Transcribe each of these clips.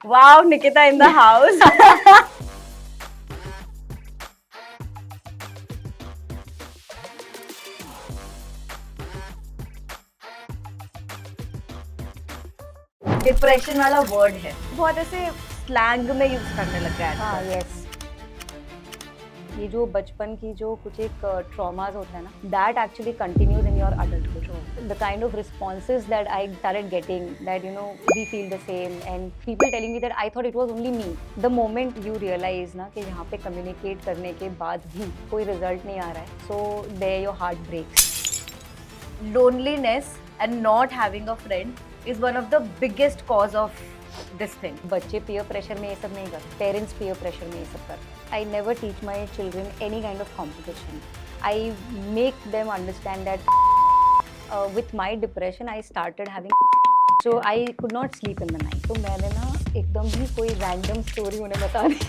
Wow, Nikita in the house. Depression वाला word है, बहुत ऐसे स्लैंग में यूज करने लग गया हाँ है। यस ये जो बचपन की जो कुछ एक ट्रॉमास होता है ना that actually continues in your adulthood the kind of responses that I started getting that you know we feel the same and people telling me that I thought it was only me the moment you realise ना कि यहाँ पे communicate करने के बाद भी कोई result नहीं आ रहा है so there your heart breaks Loneliness and not having a friend is one of the biggest cause of this thing. बच्चे पीयर प्रेशर में ये सब नहीं करते पेरेंट्स पीयर प्रेशर में ये सब करते I never teach my children any kind of competition I make them understand that with my depression I started having so I could not sleep in the night तो मैंने ना एकदम ही कोई random story उन्हें बता दी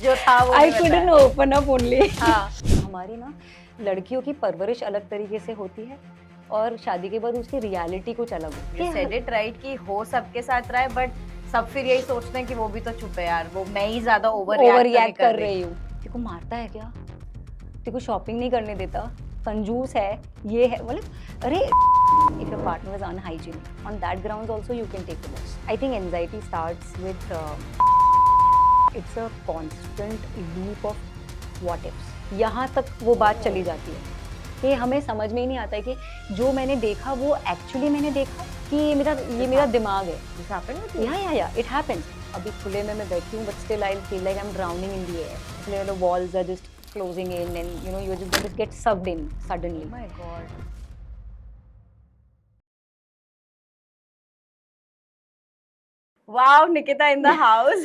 जो था वो आई नहीं कुडंट बताया। ओपन अप ओनली हाँ, हमारी ना लड़कियों की परवरिश अलग तरीके से होती है और शादी के बाद उसकी रियलिटी कुछ अलग होती you है said it right कि हो सबके साथ रहा है, बट सब फिर यही सोचते हैं कि वो भी तो चुप है यार, वो मैं ही ज्यादा ओवर रिएक्ट कर रही हूँ तेरे को मारता है क्या तेरे को शॉपिंग नहीं करने देता कंजूस है ये है मतलब अरे if your partner is unhygienic on that grounds also you can take divorce I think anxiety starts with it's a constant loop of what ifs यहाँ तक वो बात चली जाती है कि हमें समझ में ही नहीं आता है कि जो मैंने देखा वो एक्चुअली मैंने देखा कि ये मेरा दिमाग है या इट हैपेंस अभी खुले में मैं बैठी हूँ but still I feel like I am drowning in the air इसलिए the walls are just closing in and you know you are just going to get sucked in suddenly my god. Wow, Nikita in the house.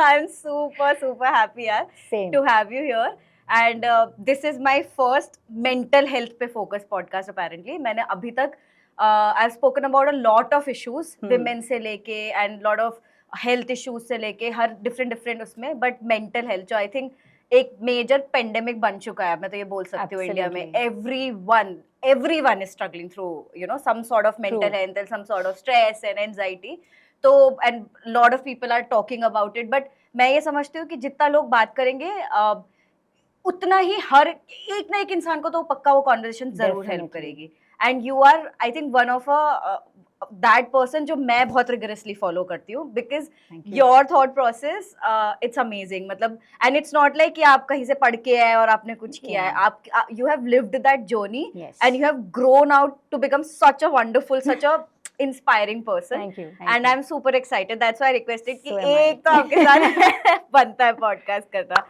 I'm super happy yaar same to have you here. And this is my first mental health पे focus podcast apparently. मैंने अभी तक I've spoken about a lot of issues, women से लेके and lot of health issues से लेके हर different उसमें, but mental health जो I think एक major pandemic बन चुका है, मैं तो ये बोल सकती हूँ इंडिया में. Everyone is struggling through, you know, some sort of mental True. health and some sort of stress and anxiety. तो and lot of people are talking about it, but मैं ये समझती हूँ कि जितना लोग बात करेंगे उतना ही हर एक ना एक इंसान को तो पक्का वो कॉन्वर्सेशन जरूर हेल्प Definitely. करेगी. And you are I think one of that person जो मैं बहुत रिगरसली फॉलो करती हूँ, because Thank you. Your thought process it's amazing. मतलब एंड इट्स नॉट लाइक कि आप कहीं से पढ़ के आए और आपने कुछ किया है. Yeah. आप you have lived that journey Yes. and you have grown out to become such a wonderful, such a inspiring person. Thank you. And I'm super excited. That's why I requested कि So am I. एक तो आपके साथ बनता है podcast करना.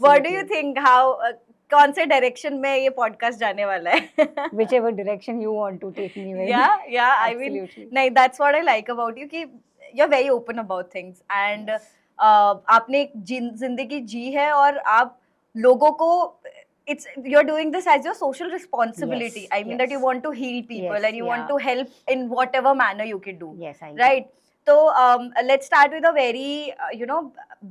What do you think? How कौन से direction में ये podcast जाने वाला है? Whichever direction you want to take me with. Yeah. I mean, Absolutely. नहीं, that's what I like about you कि you're very open about things and आपने एक जिंदगी जी है और आप लोगों को it's you're doing this as your social responsibility. Yes, I mean that you yes. want to heal people Yes, and you want yeah. to help in whatever manner you can do. Yes, I do. Right? So let's start with a very you know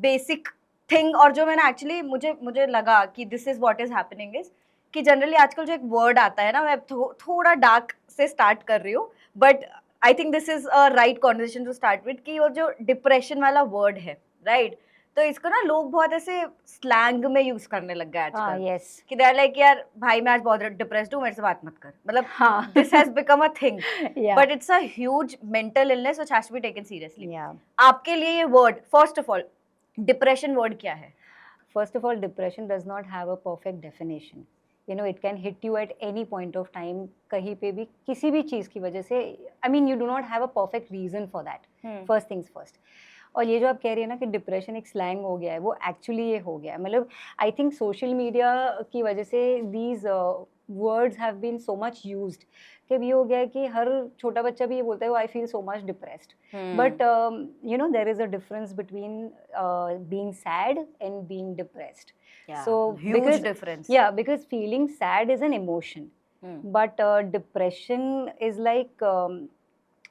basic thing. और जो मैंने actually मुझे लगा कि this is what is happening is कि generally आजकल जो एक वर्ड आता है ना, मैं थोड़ा डार्क से स्टार्ट कर रही हूँ, but I think this is a right conversation to start with कि वो जो डिप्रेशन वाला वर्ड है, राइट? तो इसको ना लोग बहुत ऐसे स्लैंग में यूज करने लग गए आजकल yes. कि दे आर लाइक यार भाई मैं आज बहुत डिप्रेस्ड हूँ, मेरे से बात मत कर. मतलब हाँ. This has become a thing, Yeah. But it's a huge mental illness which has to be taken seriously. Yeah. आपके लिए ये word, first of all depression word क्या है? First of all, depression does not have a perfect definition. You know, it can hit you at any point of time, कहीं पे भी किसी भी चीज़ की वजह से. I mean, you do not have a perfect reason for that. First things first. और ये जो आप कह रही है ना कि डिप्रेशन एक स्लैंग हो गया है, वो एक्चुअली ये हो गया है. मतलब आई थिंक सोशल मीडिया की वजह से these words have been so much used कि अब ये हो गया है कि हर छोटा बच्चा भी ये बोलता है I feel so much depressed. But you know, there is a difference between being sad and being depressed. Yeah, So huge difference. Yeah, because feeling sad is an emotion, but depression is like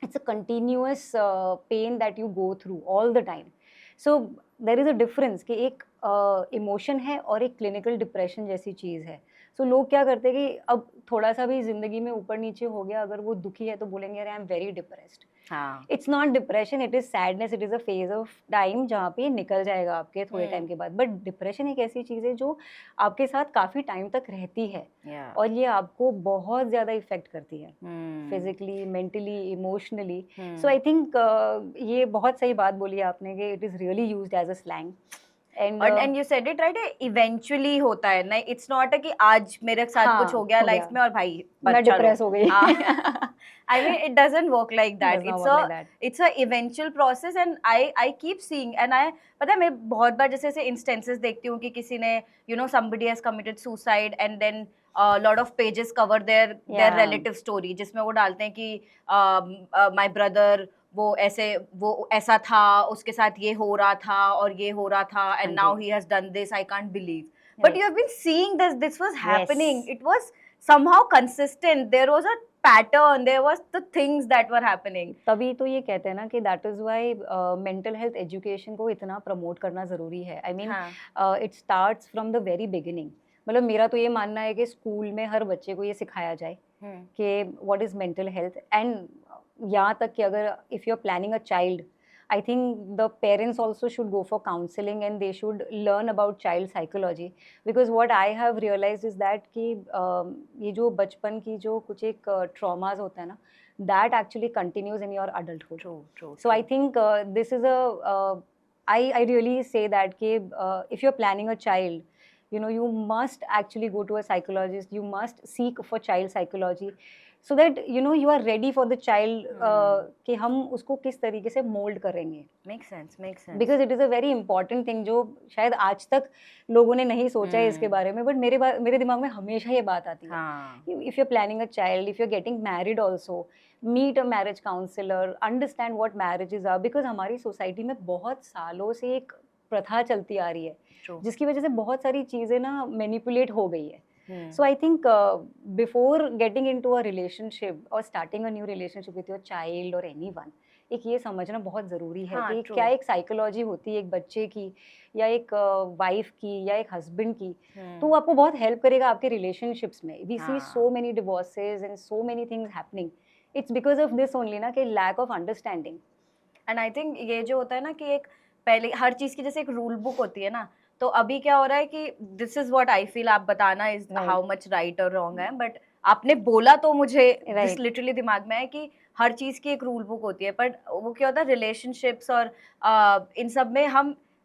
it's a continuous pain that you go through all the time. So there is a difference कि एक emotion है और एक clinical depression जैसी चीज़ है. सो लोग क्या करते हैं कि अब थोड़ा सा भी जिंदगी में ऊपर नीचे हो गया, अगर वो दुखी है तो बोलेंगे अरे आई एम वेरी डिप्रेस्ड. हाँ it's not depression, it is sadness, it is a phase of time जहाँ पे ये निकल जाएगा आपके थोड़े टाइम के बाद। बट डिप्रेशन एक ऐसी चीज़ है जो आपके साथ काफ़ी टाइम तक रहती है yeah और ये आपको बहुत ज़्यादा इफेक्ट करती है hmm physically, mentally, emotionally. hmm so I think ये बहुत सही बात बोली आपने कि it is really used as a slang. and you said it right, eventually होता है ना, it's not है कि आज मेरे साथ कुछ हो गया लाइफ में और भाई मैं बस चलो डिप्रेस हो गई। हाँ I mean it doesn't work like that. Does not It's work a like that. it's a eventual process and I keep seeing and I पता है मैं बहुत बार जैसे ऐसे instances देखती हूँ कि किसी ने you know somebody has committed suicide and then lot of pages cover their Yeah. relative story जिसमें वो डालते हैं कि my brother वो ऐसा था, उसके साथ ये हो रहा था और ये हो रहा था and now he has done this, I can't believe. But you have been seeing this was happening. It was somehow consistent. There was a pattern, there was the things that were happening. तभी तो ये कहते हैं ना कि that is why mental health education को इतना promote करना ज़रूरी है। I mean it starts from the very beginning. मतलब मेरा तो ये मानना है कि स्कूल में हर बच्चे को ये सिखाया जाए कि what is mental health. And यहाँ तक कि अगर if you are planning a child, I think the parents also should go for counseling and they should learn about child psychology, because what I have realized is that कि ये जो बचपन की जो कुछ एक traumas होता है ना, that actually continues in your adulthood. True. So I think this is I really say that कि if you're planning a child, you know, you must actually go to a psychologist, you must seek for child psychology so that you know you are ready for the child कि हम उसको किस तरीके से mould करेंगे। Makes sense. Because it is a very important thing जो शायद आज तक लोगों ने नहीं सोचा है इसके बारे में, बट मेरे दिमाग में हमेशा ये बात आती है। If you're planning a child, if you're getting married also, meet a marriage counselor, understand what marriages are, because हमारी सोसाइटी में बहुत सालों से एक प्रथा चलती आ रही है जिसकी वजह से बहुत सारी चीज़ें ना मैनिपुलेट हो गई है। So I think before getting into a relationship or starting a new relationship with your child or anyone, एक ये समझना बहुत ज़रूरी है कि क्या एक साइकोलॉजी होती है एक बच्चे की या एक वाइफ की या एक हस्बैंड की, तो वो आपको बहुत हेल्प करेगा आपके रिलेशनशिप्स में। We see so many divorces and so many things happening, it's because of this only ना कि lack of understanding. And I think ये जो होता है ना कि एक पहले हर चीज़ की जैसे एक रूल बुक होती है ना, तो अभी क्या हो रहा है कि this is what I feel, आप बताना इज हाउ मच राइट और रॉन्ग है, बट आपने बोला तो मुझे लिटरली दिमाग में है कि हर चीज की एक रूल बुक होती है, बट वो क्या होता है रिलेशनशिप्स और इन सब में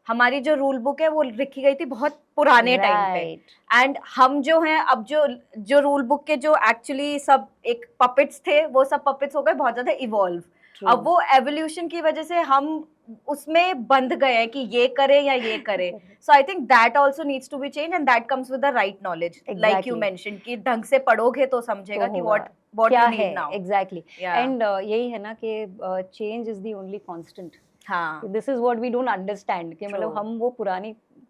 हमारी जो रूल बुक है वो लिखी गई थी बहुत पुराने टाइम पे, एंड हम जो हैं अब जो रूल बुक के जो एक्चुअली सब एक पपेट्स थे वो सब पपेट्स हो गए बहुत ज्यादा इवॉल्व। अब वो एवोल्यूशन की वजह से हम उसमें बंध गए हैं कि ये करे या ये करे। So I think that also needs to be change and that comes with the right knowledge, like you mentioned कि ढंग से पढ़ोगे तो समझेगा कि what you need now. Exactly. And यही है ना कि change is the only constant. हाँ, this is what we don't understand कि मतलब हम वो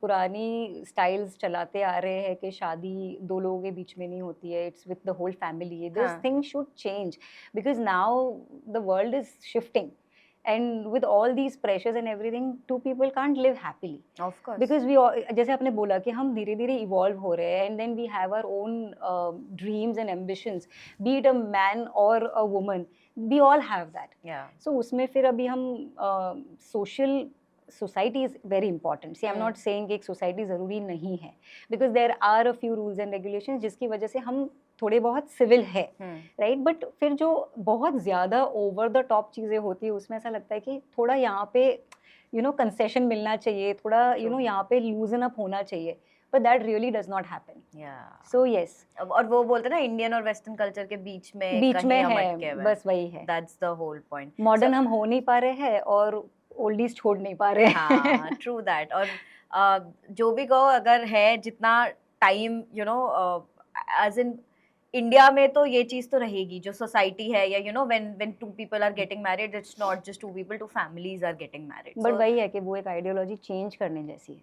पुरानी स्टाइल्स चलाते आ रहे हैं कि शादी दो लोगों के बीच में नहीं होती है, it's with the whole family. This thing should change because now the world is shifting and with all these pressures and everything, two people can't live happily, of course, because we all, जैसे आपने बोला कि हम धीरे धीरे evolve हो रहे हैं and then we have our own dreams and ambitions, be it a man or a woman, we all have that. So उसमें फिर अभी हम social society is very important. See, I'm not saying कि एक society ज़रूरी नहीं है, because there are a few rules and regulations जिसकी वजह से हम थोड़े बहुत सिविल है, राइट, बट फिर जो बहुत ज़्यादा ओवर द टॉप चीज़ें होती है उसमें ऐसा लगता है कि थोड़ा यहाँ पे यू नो कंसेशन मिलना चाहिए, थोड़ा यू नो यहाँ पे लूजन अप होना चाहिए, but that really does not happen. So yes. और वो बोलते हैं ना इंडियन और वेस्टर्न कल्चर के बीच में है, बस वही है, that's the whole point. Modern हम हो नहीं पा रहे हैं और ओल्डीज छोड़ नहीं पा रहे हैं। हाँ, ट्रू दैट। और जो भी कहो अगर है जितना time you know as in India में तो ये चीज तो रहेगी जो सोसाइटी है, या you know when two people are getting married, it's not just two people, two families are getting married. But वही है कि वो एक आइडियोलॉजी चेंज करने जैसी है,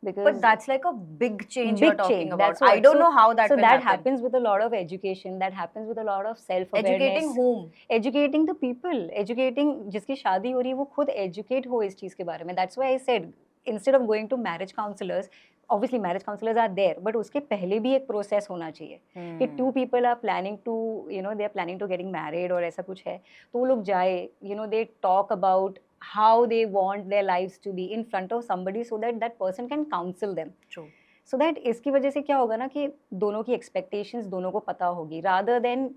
because but that's like a big change you're talking about. I don't know how that will happen. Happens with a lot of education, that happens with a lot of self awareness. Educating whom? Educating the people, educating जिसकी शादी हो रही है वो खुद educate हो इस चीज के बारे में। That's why I said instead of going to marriage counselors, obviously marriage counsellors are there, but उसके पहले भी एक प्रोसेस होना चाहिए कि two people are planning to they are planning to getting married और ऐसा कुछ है, तो वो लोग जाए, they talk about how they want their lives to be in front of somebody so that that person can counsel them. True. So that इसकी वजह से क्या होगा ना कि दोनों की एक्सपेक्टेशंस दोनों को पता होगी, rather than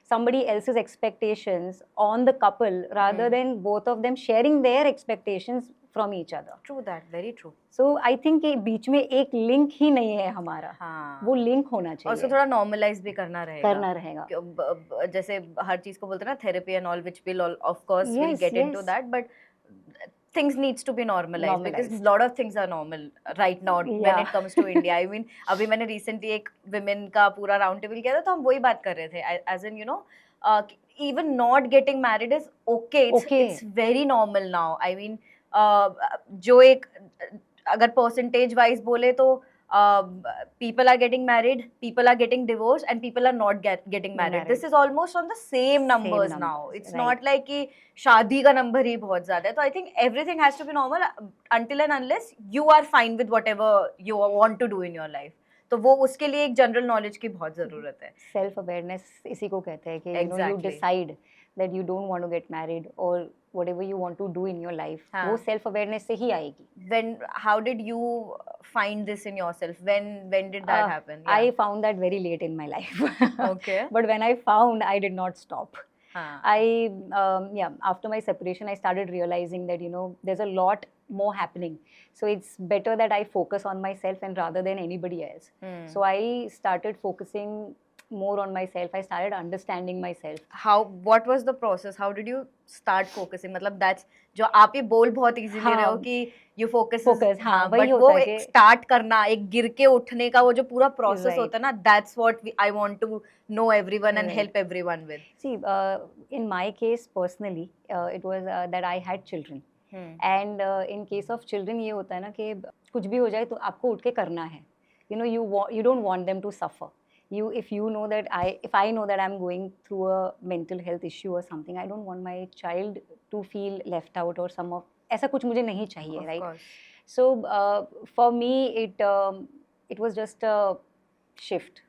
somebody else's expectations on the couple, rather than both of them sharing their expectations from each other. True that, very true. So I think कि बीच में एक लिंक ही नहीं है हमारा, हाँ. वो लिंक होना और चाहिए, उसको थोड़ा नॉर्मलाइज भी करना रहेगा. जैसे हर चीज को बोलते हैं ना, therapy and all, which will of course we'll Yes, get into yes. that, but things needs to be normalized because Normalized. lot of things are normal right now when Yeah. it comes to India. I mean, अभी मैंने recently एक women का पूरा round table किया था, तो हम वही बात कर रहे थे, as in even not getting married is okay. It's very normal now. I mean, जो एक अगर percentage wise बोले तो people are getting married, people are getting divorced, and people are not getting married. This is almost on the same numbers now. It's not like कि शादी का number ही बहुत ज़्यादा है. So I think everything has to be normal until and unless you are fine with whatever you want to do in your life. तो वो उसके लिए एक जनरल नॉलेज की बहुत ज़रूरत है. सेल्फ अवेयरनेस इसी को कहते हैं कि Exactly. you decide that you don't want to get married or whatever you want to do in your life, वो सेल्फ अवेयरनेस से ही आएगी. How did you find this in yourself? When did that happen? Yeah. I found that very late in my life. Okay. But when I found, I did not stop. After my separation, I started realizing that, there's a lot more happening. So it's better that I focus on myself and rather than anybody else. So I started focusing more on myself. I started understanding myself. What was the process? How did you start focusing? मतलब that's जो आप ये बोल बहुत easily रहे हो कि you focus. हाँ, but वो एक start करना, एक गिर के उठने का वो जो पूरा process होता है ना, that's what I want to know everyone and help everyone with. See, in my case personally, it was that I had children. And in case of children ये होता है ना कि कुछ भी हो जाए तो आपको उठ के करना है. You don't want them to suffer. If I know that I'm going through a mental health issue or something, I don't want my child to feel left out or ऐसा कुछ मुझे नहीं चाहिए, right? Course. So for me it was just a shift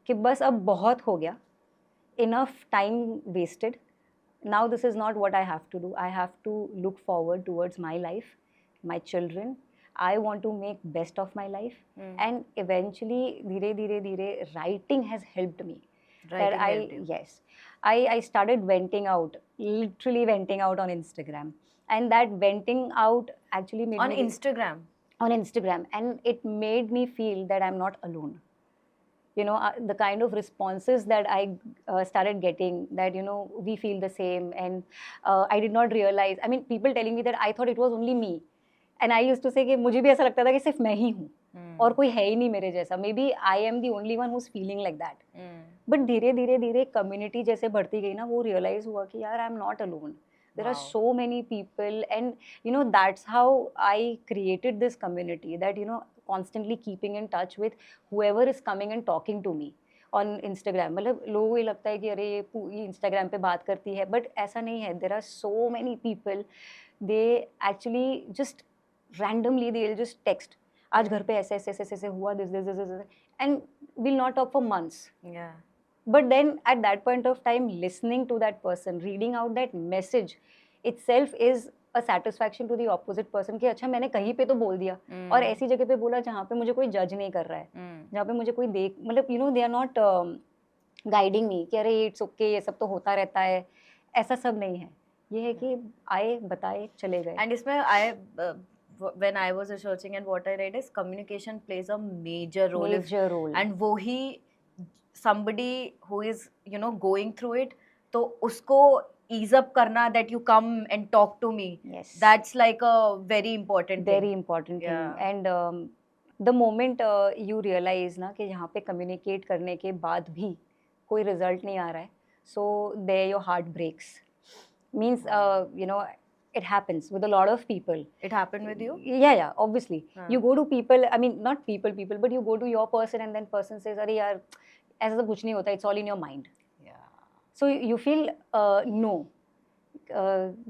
कि बस अब बहुत हो गया, enough time wasted. Now this is not what I have to do. I have to look forward towards my life, my children. I want to make best of my life. And eventually, dhire, writing has helped me. Yes. I started venting out, literally venting out on Instagram. And that venting out actually made me... On Instagram? And it made me feel that I'm not alone. The kind of responses that I started getting, that, we feel the same. And I did not realize, people telling me that I thought it was only me. And I used to say कि मुझे भी ऐसा लगता था कि सिर्फ मैं ही हूँ और कोई है ही नहीं मेरे जैसा. Maybe I am the only one who's feeling like that. But धीरे community जैसे बढ़ती गई ना, वो realize हुआ कि यार I'm not alone. There are so many people, and that's how I created this community, that constantly keeping in touch with whoever is coming and talking to me on Instagram. मतलब लोगों को ये लगता है कि अरे ये Instagram पे बात करती है, but ऐसा नहीं है. There are so many people, they actually just randomly they'll just text, आज घर पे ऐसे हुआ, this, and we'll not talk for months. Yeah. But then at that point of time, listening to that person, reading out that message itself is a satisfaction to the opposite person कि अच्छा मैंने कहीं पे तो बोल दिया और ऐसी जगह पे बोला जहाँ पे मुझे कोई जज नहीं कर रहा है, जहाँ पे मुझे कोई देख, मतलब they are not guiding me कि अरे it's okay, ये सब तो होता रहता है, ऐसा सब नहीं है. ये है कि आए बताए चले गए. And इसमें when I was researching, and what I read is communication plays a major role. And वो ही somebody who is going through it, तो उसको ease up karna, that you come and talk to me. Yes. That's like a very important thing. Very important thing. And the moment you realize ना कि यहाँ पे communicate करने के बाद भी कोई result नहीं आ रहा है, so there your heart breaks. Means it happens with a lot of people. It happened with you? Yeah, obviously. You go to people, not people, but you go to your person and then person says, अरे यार ऐसा सब कुछ नहीं होता, it's all in your mind. Yeah. So you feel no.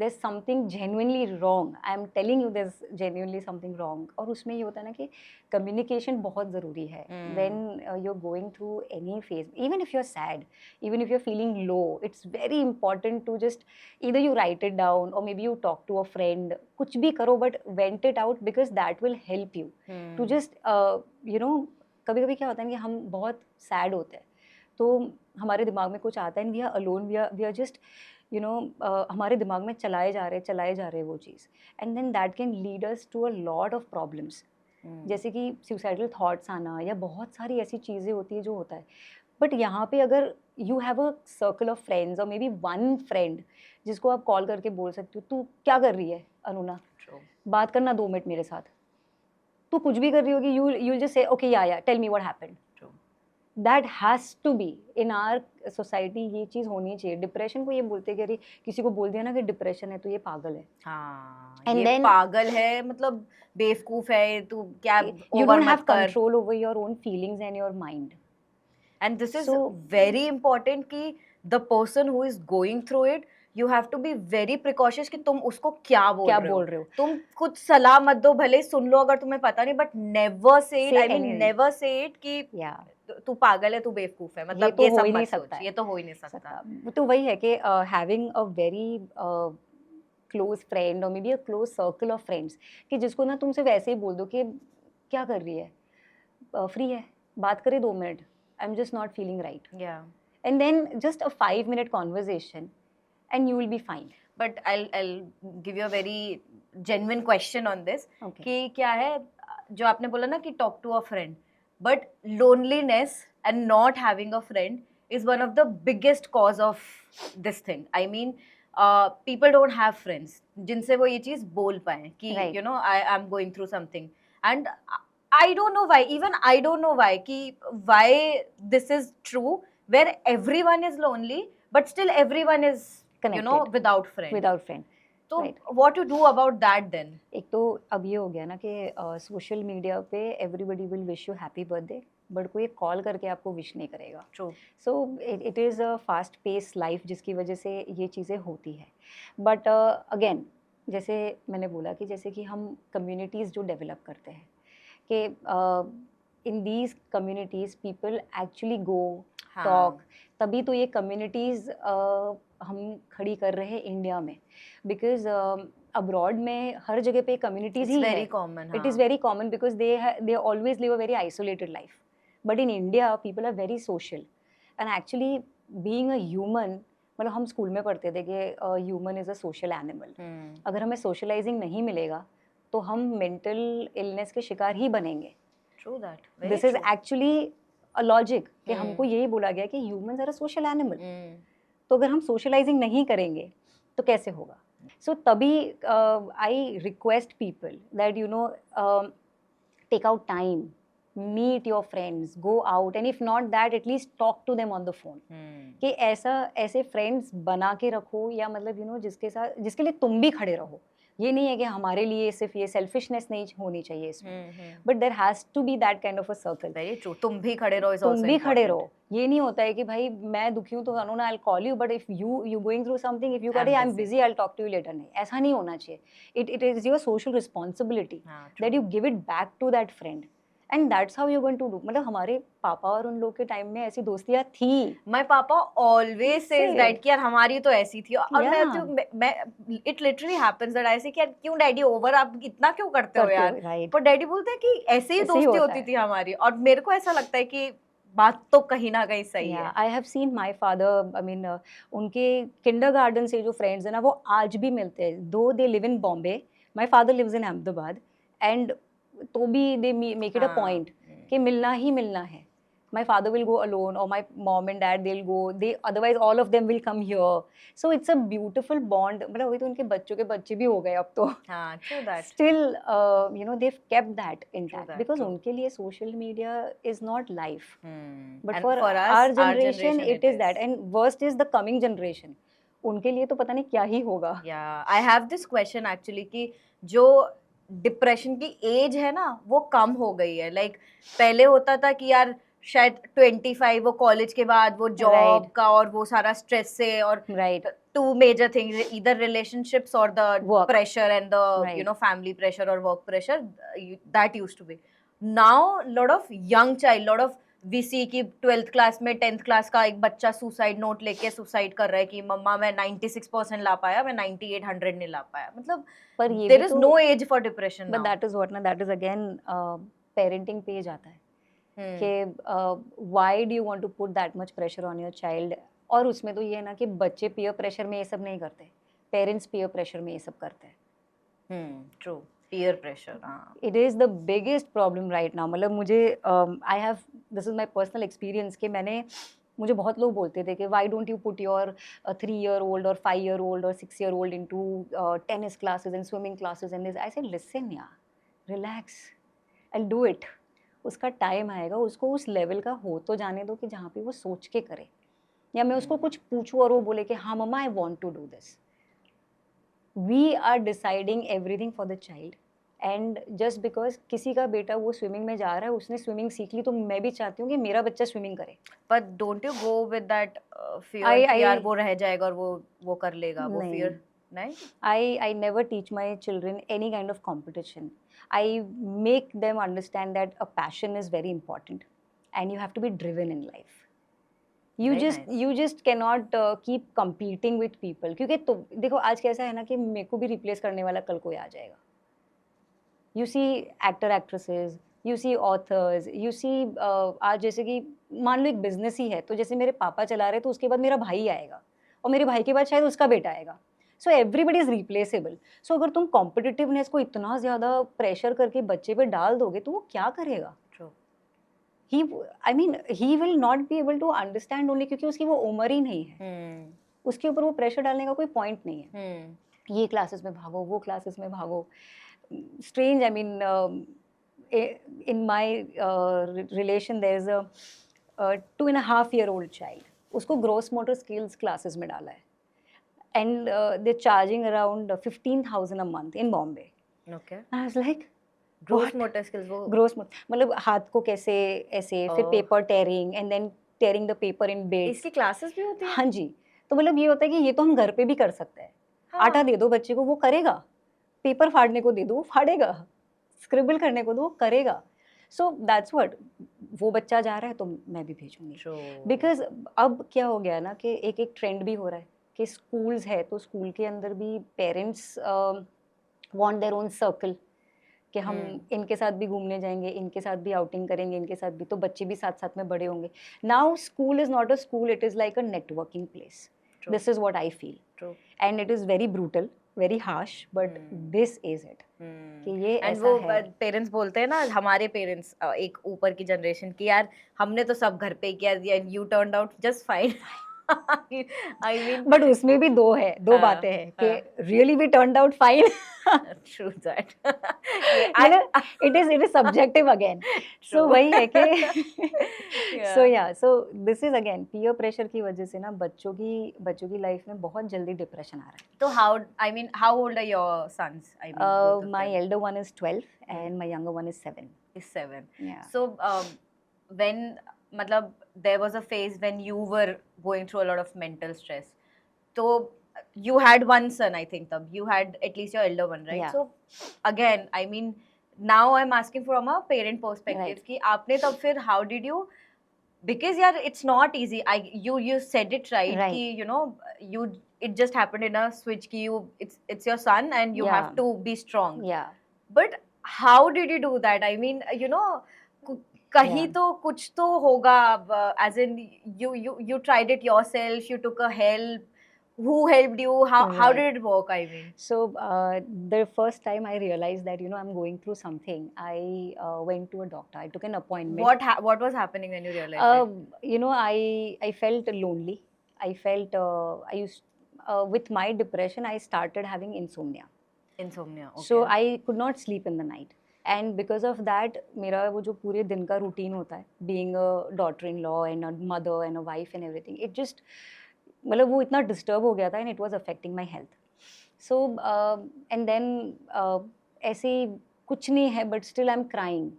there's something genuinely wrong. I'm telling you there's genuinely something wrong. और उसमें ये होता है ना कि communication बहुत ज़रूरी है. When you're going through any phase, even if you're sad, even if you're feeling low, it's very important to just either you write it down or maybe you talk to a friend. कुछ भी करो but vent it out because that will help you to just you know, कभी-कभी क्या होता है कि हम बहुत sad होते हैं तो हमारे दिमाग में कुछ आता है and we are alone, we are just you know हमारे दिमाग में चलाए जा रहे वो चीज़ and then that can lead us to a lot of problems. जैसे कि suicidal thoughts आना या बहुत सारी ऐसी चीज़ें होती है जो होता है. बट यहाँ पे अगर you have a circle of friends और मे बी वन फ्रेंड जिसको आप कॉल करके बोल सकते हो तू क्या कर रही है अनुना, बात करना 2 मिनट मेरे साथ, तू कुछ भी कर रही होगी, यू जस्ट से ओके या tell me what happened. That has to be in our society. ये चीज़ होनी चाहिए. डिप्रेशन को ये बोलते हैं कि अरे किसी को बोल दिया ना कि डिप्रेशन है तो ये पागल है. हाँ, And ये then- पागल है मतलब बेवकूफ है, तू क्या यू over डोंट हैव मत कर. Control over your own feelings and your mind. And this is So- very important कि the person who is going through it, you have to be very precautious कि तुम उसको क्या बोल रहे हो. तुम कुछ सलाह मत दो, भले ही सुन लो अगर तुम्हें पता नहीं, but never say it. Say I mean anything. never say it कि या तू पागल है, तू बेवकूफ है. मतलब तो ये हो सब ही नहीं मत सोच, सकता है. ये तो हो ही नहीं सकता. तो वही है कि having a very close friend और maybe a close circle of friends कि जिसको ना तुम सिर्फ ऐसे ही बोल दो कि क्या कर रही है, फ्री है, बात करें 2 minute, I am just not feeling right, Yeah. And then just a 5-minute conversation and you will be fine. But I'll give you a very genuine question on this. Okay कि क्या है जो आपने बोला ना कि talk to a friend, but loneliness and not having a friend is one of the biggest cause of this thing. I mean, people don't have friends जिनसे वो ये चीज़ बोल पाए कि Right. you know I'm going through something, and I don't know why, even I don't know why कि why this is true where everyone is lonely but still everyone is you know Connected. without friend. Without friend. तो Right. what to do about that then? एक तो अब ये हो गया ना कि सोशल मीडिया पे everybody will wish you happy birthday but कोई कॉल करके आपको विश नहीं करेगा. True. So it is a fast pace life जिसकी वजह से ये चीज़ें होती है. बट अगेन जैसे मैंने बोला कि जैसे कि हम कम्युनिटीज़ जो डेवलप करते हैं कि in these communities people actually go हाँ. टॉक, तभी तो ये कम्युनिटीज़ हम खड़ी कर रहे हैं इंडिया में. बिकॉज अब्रॉड में हर जगह पे कम्युनिटीज़ It's ही very है. common. It is very common because they always live a very isolated life. But in India, people are very social. And actually, being a human, मतलब हम school में पढ़ते थे कि human is a social animal. अगर हमें socialising नहीं मिलेगा तो हम मेंटल इलनेस के शिकार ही बनेंगे. True that. Very this is true. Actually a logic कि हमको यही बोला गया कि humans are a social animal. तो अगर हम सोशलाइजिंग नहीं करेंगे तो कैसे होगा. सो तभी I request people that you know take out time, meet your friends, go out, and if not that at least talk to them on the phone. कि ऐसे फ्रेंड्स बना के रखो या मतलब यू नो जिसके लिए तुम भी खड़े रहो. ये नहीं है कि हमारे लिए सिर्फ ये सेल्फिशनेस नहीं होनी चाहिए इसमें, but there has to be that kind of a circle. Very true. तुम भी खड़े रहो is तुम also भी खड़े important. रहो. ये नहीं होता है कि भाई मैं दुखी हूँ तो अनुना I will call you, but if you going through something, if you कह रहे I am busy. Busy I will talk to you later, नहीं, ऐसा नहीं होना चाहिए. It is your social responsibility हाँ, that true. You give it back to that friend, and that's how you going to do. मतलब हमारे पापा और उन लोग के टाइम में ऐसी दोस्तियाँ थी. My papa always says Say. that कि यार हमारी तो ऐसी थी, और Yeah. मैं it literally happens that I say कि यार क्यों डैडी ओवर आप इतना क्यों करते हो यार. राइट. पर डैडी बोलते हैं कि ऐसे ही ऐसे ही दोस्ती होता होती है. थी हमारी, और मेरे को ऐसा लगता है कि बात तो कहीं ना कहीं सही है. I have seen my father, I mean उनके किंडरगार्टन से जो फ्रेंड्स हैं ना वो आज भी मिलते हैं. Though they live in Bombay, my father lives in Ahmedabad, and तो भी दे मेक इट अ हाँ. पॉइंट कि मिलना ही मिलना है. My father will go alone, or my mom and dad they'll go. Otherwise all of them will come here. So it's a beautiful bond. मतलब वही तो उनके बच्चों के बच्चे भी हो गए अब तो. हाँ, true that. Still, you know, they've kept that intact that, because true. उनके लिए social media is not life. But And for us, our generation, it is that. And worst is the coming generation. उनके लिए तो पता नहीं क्या ही होगा. Yeah, I have this question actually कि जो डिप्रेशन की एज है ना वो कम हो गई है. लाइक पहले होता था कि यार शायद 25 वो कॉलेज के बाद वो जॉब Right. का और वो सारा स्ट्रेस से और Right. two major things, either relationships or the Work. pressure and the Right. family pressure or work pressure, that used to be. Now lot of young child, lot of we see कि 12th class में 10th class का एक बच्चा suicide note लेके suicide कर रहा है कि मम्मा मैं 96% ला पाया, मैं 9800 नहीं ला पाया. मतलब पर ये there भी is तो no age for depression but now. that is what ना that is again parenting पे जाता है Hmm. कि why do you want to put that much pressure on your child. और उसमें तो ये है ना कि बच्चे peer pressure में ये सब नहीं करते, पेरेंट्स peer pressure में ये सब करते हैं. True. Peer pressure. हाँ. It is the biggest problem right now. मतलब मुझे I have this is my personal experience कि मुझे बहुत लोग बोलते थे कि why don't you put your 3-year-old or 5-year-old or 6-year-old into tennis classes and swimming classes and this. I said listen यार, relax, I'll do it. उसका time आएगा, उसको उस लेवल का हो तो जाने दो कि जहाँ पे वो सोच के करे, या मैं उसको कुछ पूछूं और वो बोले कि हाँ mama I want to do this. We are deciding everything for the child and just because किसी का बेटा वो स्विमिंग में जा रहा है, उसने स्विमिंग सीख ली, तो मैं भी चाहती हूँ कि मेरा बच्चा स्विमिंग करे. But don't you go with that fear I- कि यार I- वो रह जाएगा और वो कर लेगा, वो नहीं. fear नहीं? I never teach my children any kind of competition. I make them understand that a passion is very important and you have to be driven in life. Very nice. You just cannot keep competing with people. क्योंकि तो देखो आज कैसा है ना कि मेरे को भी रिप्लेस करने वाला कल कोई आ जाएगा. You see actor actresses, you see authors, you see आज जैसे कि मान लो एक बिजनेस ही है, तो जैसे मेरे पापा चला रहे तो उसके बाद मेरा भाई आएगा और मेरे भाई के बाद शायद उसका बेटा आएगा. So everybody is replaceable. So अगर तुम कॉम्पिटिटिवनेस को इतना ज़्यादा प्रेशर करके बच्चे पे डाल दोगे तो वो क्या करेगा? True. he will not be able to understand only क्योंकि उसकी वो उम्र ही नहीं है. उसके ऊपर वो प्रेशर डालने का कोई पॉइंट नहीं है. ये क्लासेस में भागो, वो क्लासेस में भागो. Strange, I mean in my relation there is a 2.5-year-old child. उसको ग्रोस मोटर स्किल्स क्लासेस में डाला है and they're charging around 15,000 a month in Bombay. Okay. I was like, Gross what? motor skills वो. Gross motor मतलब हाथ को कैसे ऐसे, फिर Oh. Paper tearing and then tearing the paper in bits. इसकी क्लासेस भी होती है? हाँ जी. तो मतलब ये होता है कि ये तो हम घर पे भी कर सकते हैं. हाँ. आटा दे दो बच्चे को, वो करेगा. पेपर फाड़ने को दे दो, वो फाड़ेगा. स्क्रिबल करने को दो, वो करेगा. So that's what. वो बच्चा जा रहा है तो मैं भी भेजूंगी. True. बिकॉज अब क्या हो गया ना कि एक ट्रेंड भी हो रहा है कि स्कूल्स है तो स्कूल के अंदर भी parents want their own circle कि हम इनके साथ भी घूमने जाएंगे, इनके साथ भी आउटिंग करेंगे, इनके साथ भी, तो बच्चे भी साथ साथ में बड़े होंगे. Now school is not a school, it is like a networking place. True. This is what I feel. True. And it is very brutal, very harsh, but this is it. कि ये एंड ऐसा वो है. Parents बोलते हैं ना, हमारे parents एक ऊपर की जनरेशन की, यार हमने तो सब घर पे ही किया, you turned out just fine. I mean but उसमें भी दो हाँ, बातें हैं कि really we turned out fine. True that. मतलब it is subjective again. So वही है कि so yeah, so this is again peer pressure की वजह से ना बच्चों की लाइफ में बहुत जल्दी डिप्रेशन आ रहा है. तो how old are your sons? I mean, both of My them elder one is 12 and my younger one is 7. is 7. Yeah. So when मतलब there was a phase when you were going through a lot of mental stress. So you had one son, I think. Tab you had at least your elder one, right? Yeah. So again, I mean, now I'm asking from a parent perspective. Right. कि आपने तब फिर how did you? Because यार it's not easy. You said it right. Right. कि it just happened in a switch. कि it's your son and you Yeah. have to be strong. Yeah. But how did you do that? I mean, कहीं Yeah. तो कुछ तो होगा. As in you tried it yourself. You took a help. Who helped you? How Right. did it work? I mean, So the first time I realized that I'm going through something, I went to a doctor. I took an appointment. what was happening when you realized it? I felt lonely. I felt with my depression, I started having insomnia. Insomnia. Okay. So I could not sleep in the night. And because of that, मेरा वो जो पूरे दिन का routine होता है, being a daughter-in-law and a mother and a wife and everything, it just मतलब वो इतना disturb हो गया था and it was affecting my health. So and then ऐसे कुछ नहीं है but still I'm crying.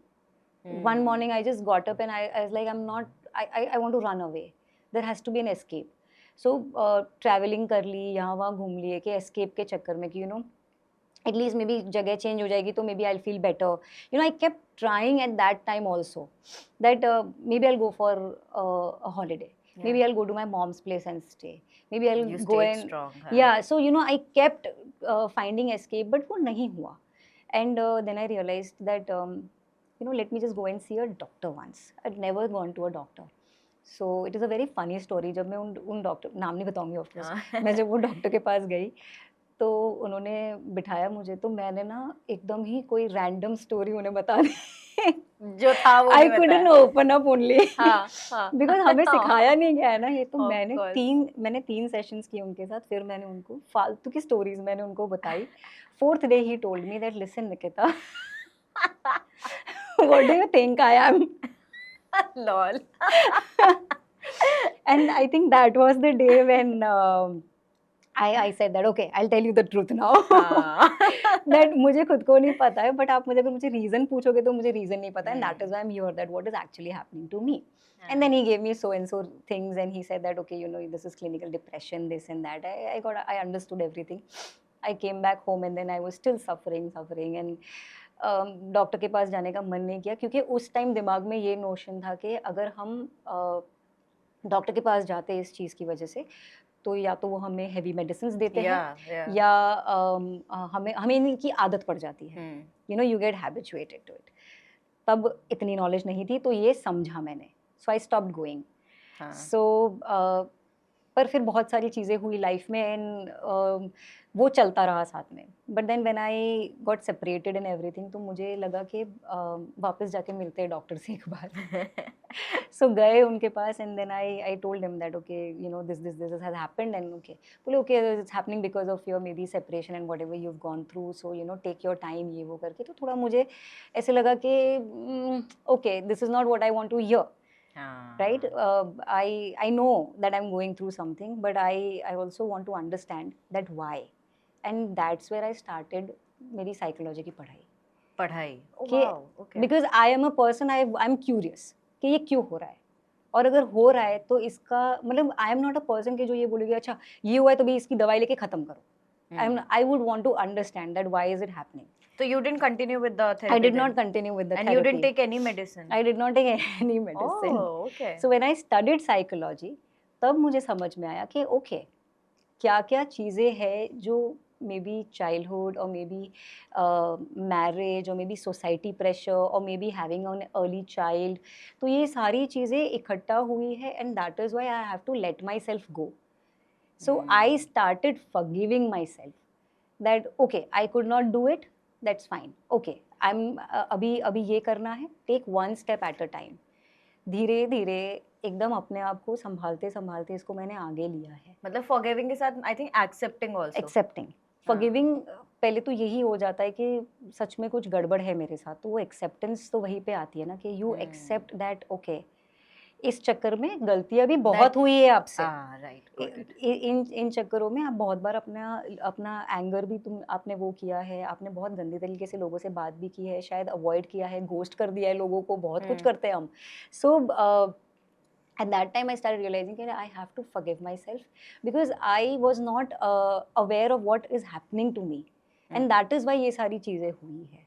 One morning I just got up and I was like, I'm not, I want to run away. There has to be an escape. So traveling कर ली, यहाँ वहाँ घूम लिए कि escape के चक्कर में कि at least maybe जगह change हो जाएगी तो maybe I'll feel better. I kept trying at that time also that maybe I'll go for a holiday. Yeah. Maybe I'll go to my mom's place and stay. Maybe I'll You go stayed and strong, huh? yeah. So I kept finding escape, but वो नहीं हुआ. And then I realized that let me just go and see a doctor once. I'd never gone to a doctor. So it is a very funny story. जब मैं उन doctor, नाम नहीं बताऊंगी of course, मैं जब वो डॉक्टर के पास गई तो उन्होंने बिठाया मुझे, तो मैंने ना एकदम ही कोई रैंडम स्टोरी उन्हें बता दी जो था वो I couldn't open up only because हमें हाँ। सिखाया नहीं गया है ना ये। तो Of मैंने course. 3 सेशंस किए उनके साथ, फिर मैंने उनको फालतू की स्टोरीज मैंने उनको बताई। 4th day he told me that listen Nikita, what do you think I am? Lol. And I think that was the day when I said that okay, I'll tell you the truth now. That मुझे खुद को नहीं पता है, but आप मुझे अगर मुझे reason पूछोगे तो मुझे reason नहीं पता है, and that is why I'm here, that what is actually happening to me. And then he gave me so and so things, and he said that okay, this is clinical depression, this and that. I understood everything. I came back home and then I was still suffering and doctor के पास जाने का मन नहीं किया, क्योंकि उस time दिमाग में ये नोशन था कि अगर हम डॉक्टर के पास जाते इस चीज़ की वजह से तो या तो वो हमें हेवी मेडिसिन देते हैं या हमें इनकी आदत पड़ जाती है, you get habituated to it. तब इतनी नॉलेज नहीं थी, तो ये समझा मैंने, सो आई स्टॉप्ड गोइंग। सो पर फिर बहुत सारी चीज़ें हुई लाइफ में एंड वो चलता रहा साथ में। But then when I got separated and everything, तो मुझे लगा कि वापस जाके मिलते हैं डॉक्टर से एक बार। सो गए उनके पास and then I told him that okay this has happened, and okay बोले okay it's happening because of your maybe separation and whatever you have gone through, so take your time, ये वो करके। तो थोड़ा मुझे ऐसे लगा कि okay this is not what I want to hear. Right? I know that I'm going through something, but I also want to understand that why, and that's where I started मेरी psychology की पढ़ाई। Oh, wow. Okay. Because I am a person, I'm curious कि ये क्यों हो रहा है, और अगर हो रहा है तो इसका मतलब I am not a person कि जो ये बोलेगी अच्छा ये हुआ है तो भी इसकी दवाई लेके ख़त्म करो। I would want to understand that why is it happening. So you didn't continue with the therapy? I did not continue with the and therapy. And you didn't take any medicine? I did not take any medicine. Oh, okay. So when I studied psychology, तब मुझे समझ में आया कि okay, क्या चीज़ें हैं जो maybe childhood or maybe marriage or maybe society pressure or maybe having an early child, तो ये सारी चीज़ें इकट्ठा हुई है, and that is why I have to let myself go. So I started forgiving myself that okay, I could not do it, that's fine, okay, I'm अभी ये करना है, take one step at a time. धीरे धीरे एकदम अपने आप को संभालते इसको मैंने आगे लिया है। मतलब forgiving के साथ I think accepting also. Accepting, forgiving पहले तो यही हो जाता है कि सच में कुछ गड़बड़ है मेरे साथ, तो वो acceptance तो वहीं पे आती है ना कि you accept that okay, इस चक्कर में गलतियां भी बहुत हुई है आपसे। इन चक्करों में आप बहुत बार अपना एंगर भी आपने वो किया है, आपने बहुत गंदे तरीके से लोगों से बात भी की है, शायद अवॉइड किया है, घोस्ट कर दिया है लोगों को, बहुत कुछ करते हैं हम। सो at that time I started realizing that I have to forgive myself because I was not aware of what is happening to me, and that is why ये सारी चीजें हुई है।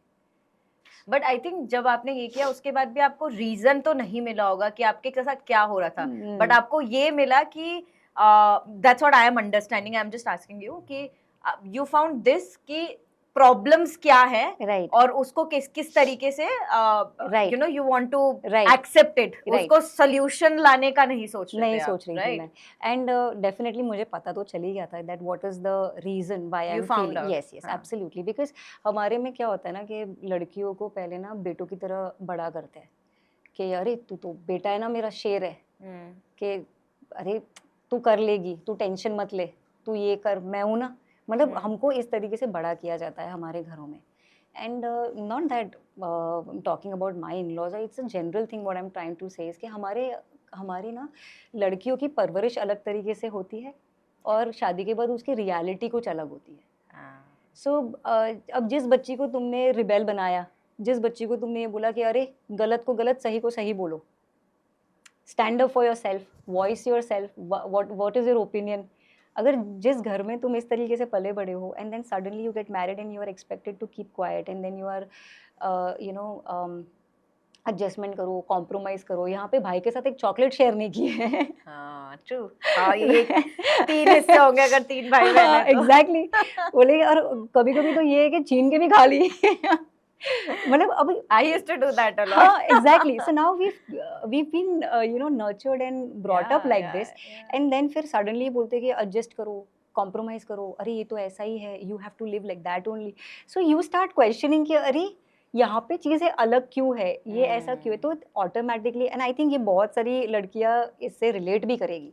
बट आई थिंक जब आपने ये किया उसके बाद भी आपको रीजन तो नहीं मिला होगा कि आपके साथ क्या हो रहा था, बट आपको ये मिला कि that's what I am understanding, I am just asking you कि यू फाउंड दिस कि प्रॉब्लम्स क्या है, right. और उसको किस तरीके से right. You want to right. Accept it, right. उसको सोल्यूशन लाने का नहीं सोच रही थी मैं, एंड डेफिनेटली मुझे पता तो चल ही गया था that what is the reason why I am feeling. Yes absolutely, because हमारे में क्या होता है ना कि लड़कियों को पहले ना बेटों की तरह बड़ा करते हैं कि अरे तू तो बेटा है ना, मेरा शेर है, कि अरे तू कर लेगी, तू टेंशन मत ले, तू ये कर, मैं हूँ ना, मतलब हमको इस तरीके से बड़ा किया जाता है हमारे घरों में। And not that talking about my in laws, it's a general thing what I am trying to say is कि हमारी ना लड़कियों की परवरिश अलग तरीके से होती है और शादी के बाद उसकी रियलिटी कुछ अलग होती है। सो अब जिस बच्ची को तुमने रिबेल बनाया जिस बच्ची को तुमने ये बोला कि अरे गलत को गलत, सही को सही बोलो, stand up for your self, voice your self, what is your opinion. अगर जिस घर में तुम इस तरीके से पले बड़े हो and then suddenly you get married and you are expected to keep quiet and then you are you know adjustment करो, कॉम्प्रोमाइज करो। यहाँ पे भाई के साथ एक चॉकलेट शेयर नहीं की है। हाँ ट्रू, हाँ ये 3 हिस्से होंगे अगर 3 भाई बहन हैं तो। एग्जैक्टली बोले, और कभी कभी तो ये है कि छीन के भी खा ली। मतलब अभी I used to do that a lot. हाँ exactly, so now we've been you know nurtured and brought up like this, and then फिर सडनली बोलते कि एडजस्ट करो, कॉम्प्रोमाइज करो, अरे ये तो ऐसा ही है, you have to live like that only. So you start questioning कि अरे यहाँ पे चीज़ें अलग क्यों है, ये ऐसा क्यों है। तो ऑटोमेटिकली, एंड आई थिंक ये बहुत सारी लड़कियाँ इससे रिलेट भी करेगी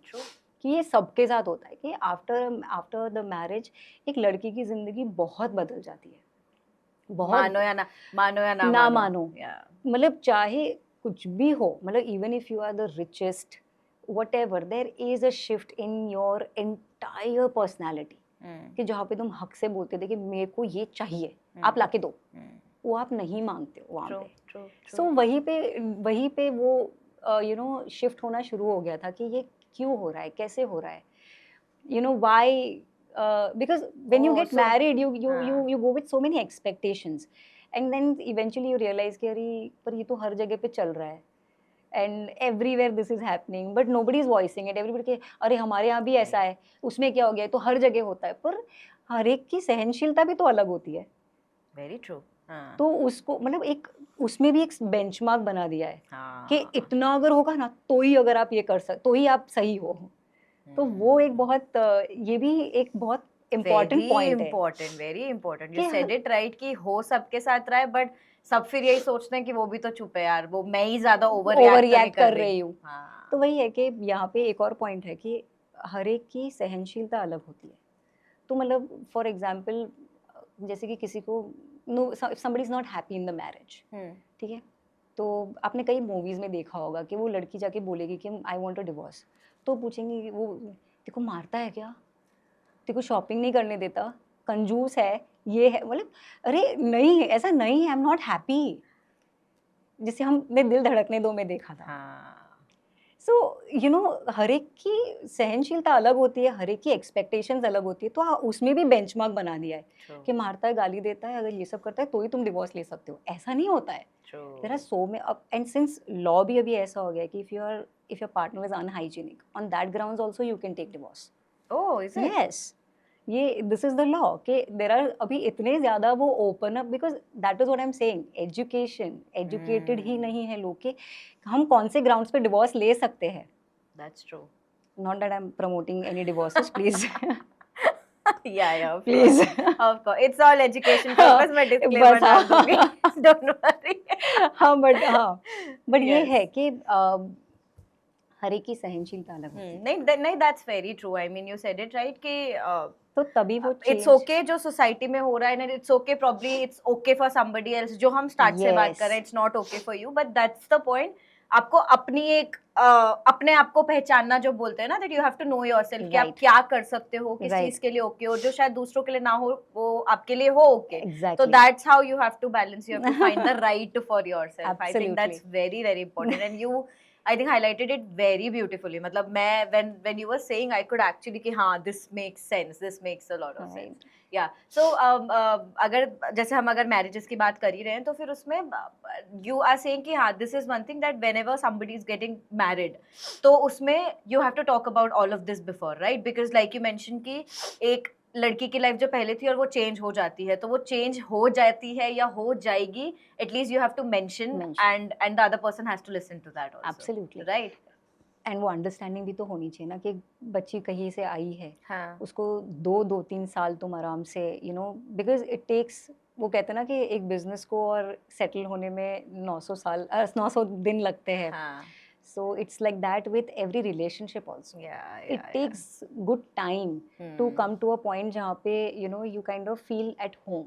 कि ये सबके साथ होता है कि आफ्टर द मैरिज एक लड़की की ज़िंदगी बहुत बदल जाती है, बहुत, मानो या ना ना मानो। Yeah. मतलब चाहे कुछ भी हो, मतलब even if you are the richest, whatever, there is a shift in your entire personality, कि जहाँ पे तुम हक से बोलते थे कि मेरे को ये चाहिए, आप लाके दो, वो आप नहीं मांगते हो वहाँ पे। सो वहीं पे वो यू नो शिफ्ट होना शुरू हो गया था कि ये क्यों हो रहा है, कैसे हो रहा है, you know why, because when you Oh, get so- married you हाँ. you go with so many expectations and then eventually you realize कि अरे पर ये तो हर जगह पे चल रहा है and everywhere this is happening but nobody is voicing it, everybody के अरे हमारे यहाँ भी ऐसा है, उसमें क्या हो गया, तो हर जगह होता है। पर हर एक की सहनशीलता भी तो अलग होती है, वेरी ट्रू। हाँ तो उसको मतलब एक उसमें भी एक बेंचमार्क बना दिया है हाँ कि इतना अगर होगा ना तो ही अगर आप ये कर सकते, तो ही आप सही हो। तो वो एक बहुत ये भी एक बहुत इम्पोर्टेंट पॉइंट है, वेरी इम्पोर्टेंट। यू कि सेड इट राइट कि हो सबके साथ रहा है बट सब फिर यही सोचते हैं कि वो भी तो चुप है यार, वो मैं ही ज्यादा ओवर रिएक्ट कर रही हूँ। हाँ तो वही है कि यहाँ पे एक और पॉइंट है कि हर एक की सहनशीलता अलग होती है। तो मतलब फॉर एग्जाम्पल जैसे कि किसी को know somebody is not happy in the marriage, ठीक है, तो आपने कई मूवीज में देखा होगा कि वो लड़की जाके बोलेगी कि आई वांट अ डिवोर्स, तो पूछेंगे वो तेरे को मारता है क्या, तेरे को शॉपिंग नहीं करने देता, कंजूस है, ये है, मतलब अरे नहीं ऐसा नहीं है, आई एम नॉट हैप्पी, जिसे हमने दिल धड़कने दो में देखा था। हाँ सो यू नो हर एक की सहनशीलता अलग होती है, हर एक की एक्सपेक्टेशंस अलग होती है, तो उसमें भी बेंचमार्क बना दिया है true, कि मारता है, गाली देता है, अगर ये सब करता है तो ही तुम डिवोर्स ले सकते हो, ऐसा नहीं होता है। true. There are so may and since law भी अभी ऐसा हो गया है कि if your partner is unhygienic on that grounds also you can take divorce. Oh, is it? Yes, ये दिस इज द लॉ कि देर आर अभी इतने ज्यादा वो open up, because that is what I am saying, education, educated ही नहीं है लोग कि हम कौन से ग्राउंड्स पे डिवोर्स ले सकते हैं। That's true. Not that I M promoting any divorces please, Yeah, of please. course. Of course. It's all education purpose. मैं disclaimer बस डाल दूंगी. Don't worry. हाँ बट ये Yes. है कि हर एक की सहनशीलता अलग होती है, नहीं that's very true. I mean you said it right कि तो तभी वो it's okay जो सोसाइटी में हो रहा है, and it's okay probably it's okay for somebody else, जो हम स्टार्ट से बात Yes. कर रहे हैं, it's not okay for you, but that's the point. आपको अपनी एक अपने आप को पहचानना जो बोलते हैं ना, that you have to know yourself कि आप Right. क्या कर सकते हो, किस Right. चीज के लिए ओके हो, जो शायद दूसरों के लिए ना हो वो आपके लिए हो okay. So exactly. that's how you have to balance. You have to find the right for yourself. I think Absolutely. that's very very important, and you I think highlighted it very beautifully. मतलब मैं when you were saying I could actually कि हाँ this makes sense, this makes a lot of sense. Right. Yeah. So अगर जैसे हम अगर marriages की बात कर ही रहे हैं तो फिर उसमें you are saying कि हाँ this is one thing that whenever somebody is getting married तो उसमें you have to talk about all of this before, right? Because like you mentioned कि एक लड़की की लाइफ जो पहले थी और वो चेंज हो जाती है, तो वो चेंज हो जाती है या हो जाएगी, at least you have to mention and the other person has to listen to that also. Absolutely, right. And वो अंडरस्टैंडिंग भी तो होनी चाहिए ना कि बच्ची कहीं से आई है, हाँ उसको 2-3 साल तुम आराम से you know, because it takes, वो कहते हैं ना कि एक बिजनेस को और सेटल होने में 900 दिन लगते हैं। हाँ so it's like that with every relationship also, it takes good time to come to a point जहाँ पे you know you kind of feel at home.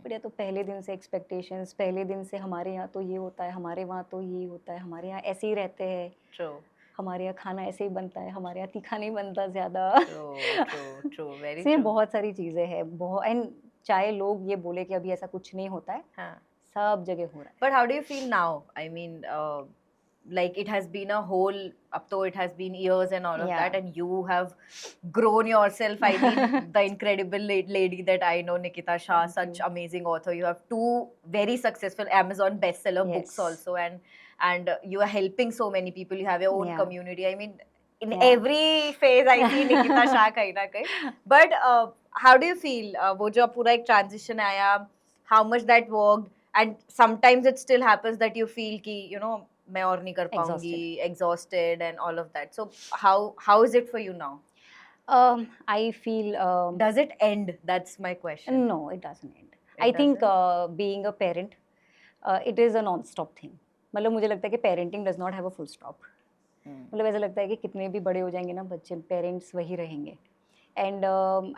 But या तो पहले दिन से एक्सपेक्टेशंस, पहले दिन से हमारे यहाँ तो ये होता है, हमारे वहाँ तो ये होता है, हमारे यहाँ ऐसे ही रहते हैं, ट्रू हमारे यहाँ खाना ऐसे ही बनता है, हमारे यहाँ तीखा नहीं बनता ज़्यादा। ट्रू ट्रू वेरी से ट्रू। बहुत सारी चीज़ें हैं, बहुत, एंड चाहे लोग ये बोले कि अभी ऐसा कुछ नहीं होता है, हाँ सब जगह हो रहा है. But how do you feel now? I mean, like it has been a whole, up to it has been years and all of Yeah. that, and you have grown yourself. I mean, the incredible lady that I know, Nikita Shah, Thank such you. amazing author. You have 2 very successful Amazon bestseller books Yes. also, and you are helping so many people. You have your own Yeah. community. I mean, in Yeah. every phase I see Nikita Shah kahin na kahin. But how do you feel? वो जो पूरा एक transition आया, how much that worked? And sometimes it still happens that you feel कि you know मैं और नहीं कर पाऊंगी, exhausted and all of that. So how is it for you now? I feel Does it end? That's my question. no, it doesn't end. It I think doesn't? being a parent, it is a non-stop thing. मतलब मुझे लगता है कि parenting does not have a full stop. मतलब ऐसा लगता है कि कितने भी बड़े हो जाएंगे ना बच्चे, पेरेंट्स वही रहेंगे. And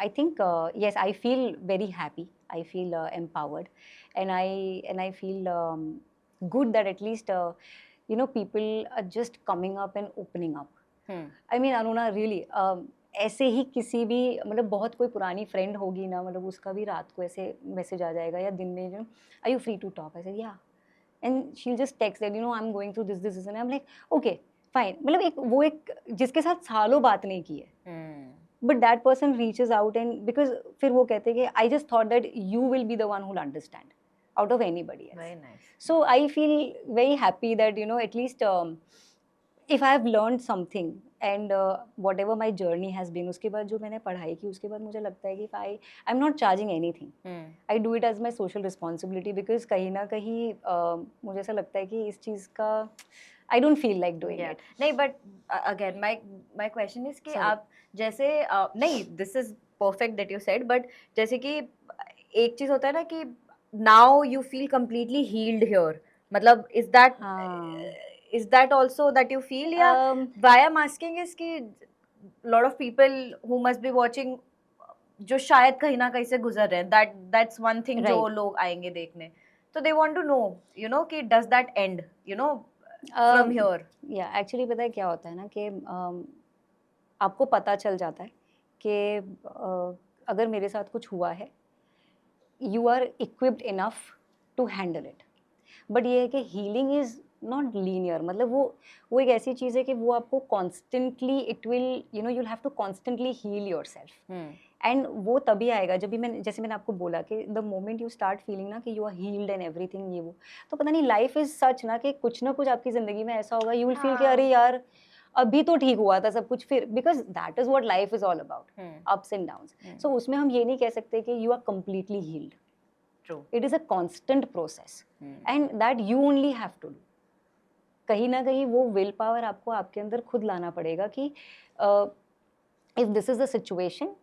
I think yes, I feel very happy. I feel empowered, and I feel good that at least people are just coming up and opening up. I mean, Anuna, really, ऐसे ही किसी भी मतलब बहुत कोई पुरानी friend होगी ना, मतलब उसका भी रात को ऐसे मैसेज आ जाएगा या दिन में, are you free to talk? I said yeah, and she will just text that I am going through this and I am like okay fine. मतलब एक जिसके साथ सालों बात नहीं की है, but that person reaches out, and because फिर वो कहते हैं कि I just thought that you will be the one who'll understand out of anybody else. Very nice. So I feel very happy that at least if I have learned something and whatever my journey has been, उसके बाद जो मैंने पढ़ाई की उसके बाद मुझे लगता है कि I'm not charging anything. I do it as my social responsibility because कहीं ना कहीं मुझे ऐसा लगता है कि इस चीज़ का I don't feel like doing it. नहीं, but again my question is कि आप जैसे नहीं, this is perfect that you said, but जैसे कि एक चीज होता है ना कि now you feel completely healed here. मतलब is that also that you feel? Yeah. Why I'm asking is कि lot of people who must be watching जो शायद कहीं ना कहीं से गुजर रहे हैं, that's one thing जो लोग आएंगे देखने, तो they want to know कि does that end from here? Yeah, actually पता है क्या होता है ना कि आपको पता चल जाता है कि अगर मेरे साथ कुछ हुआ है, you are equipped enough to handle it. But ये है कि healing is not linear. मतलब वो एक ऐसी चीज़ है कि वो आपको constantly it will you'll have to constantly heal yourself. And वो तभी आएगा जब भी जैसे मैंने आपको बोला कि the moment you start feeling ना कि you are healed and everything, ये वो तो पता नहीं लाइफ इज सच ना कि कुछ ना कुछ आपकी ज़िंदगी में ऐसा होगा, यू विल फील कि अरे यार अभी तो ठीक हुआ था सब कुछ, फिर because that is what life is all about, ups and downs. So उसमें हम ये नहीं कह सकते कि you are completely healed. It is a constant process and that you only have to do. कहीं ना कहीं वो विल पावर आपको आपके अंदर खुद लाना पड़ेगा कि if this is the situation,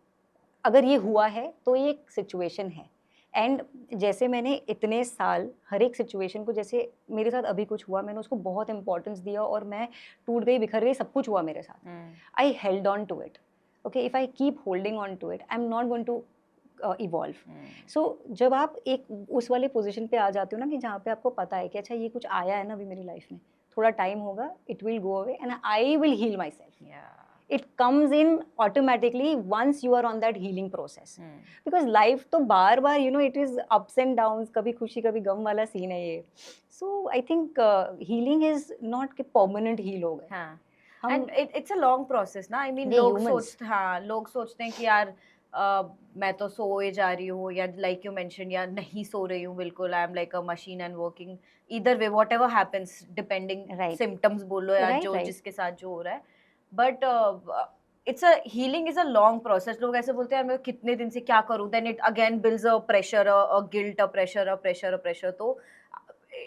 अगर ये हुआ है तो ये एक सिचुएशन है. एंड जैसे मैंने इतने साल हर एक सिचुएशन को, जैसे मेरे साथ अभी कुछ हुआ, मैंने उसको बहुत इंपॉर्टेंस दिया और मैं टूट गई, बिखर गई, सब कुछ हुआ मेरे साथ. I held on to it. Okay, if I keep holding on to it, I am not going to evolve. So जब आप एक उस वाले पोजिशन पे आ जाते हो ना कि जहाँ पे आपको पता है कि अच्छा ये कुछ आया है ना अभी मेरी लाइफ में, थोड़ा टाइम होगा, it will go away and I will heal myself. It comes in automatically once you are on that healing process. Because life तो बार बार it is ups and downs, कभी खुशी कभी गम वाला सीन है ये. So I think healing is not कि permanent heal हो गए. And it's a long process ना. I mean लोग सोचते हैं कि यार मैं तो सोए जा रही हूँ, या like you mentioned, या नहीं सो रही हूँ बिल्कुल, I am like a machine and working. Either way, whatever happens, depending symptoms बोलो या जो जिसके साथ जो हो रहा है. But it's a healing is a long process. लोग ऐसे बोलते हैं मैं कितने दिन से क्या करूँ, then it again builds a pressure, a guilt, a pressure. तो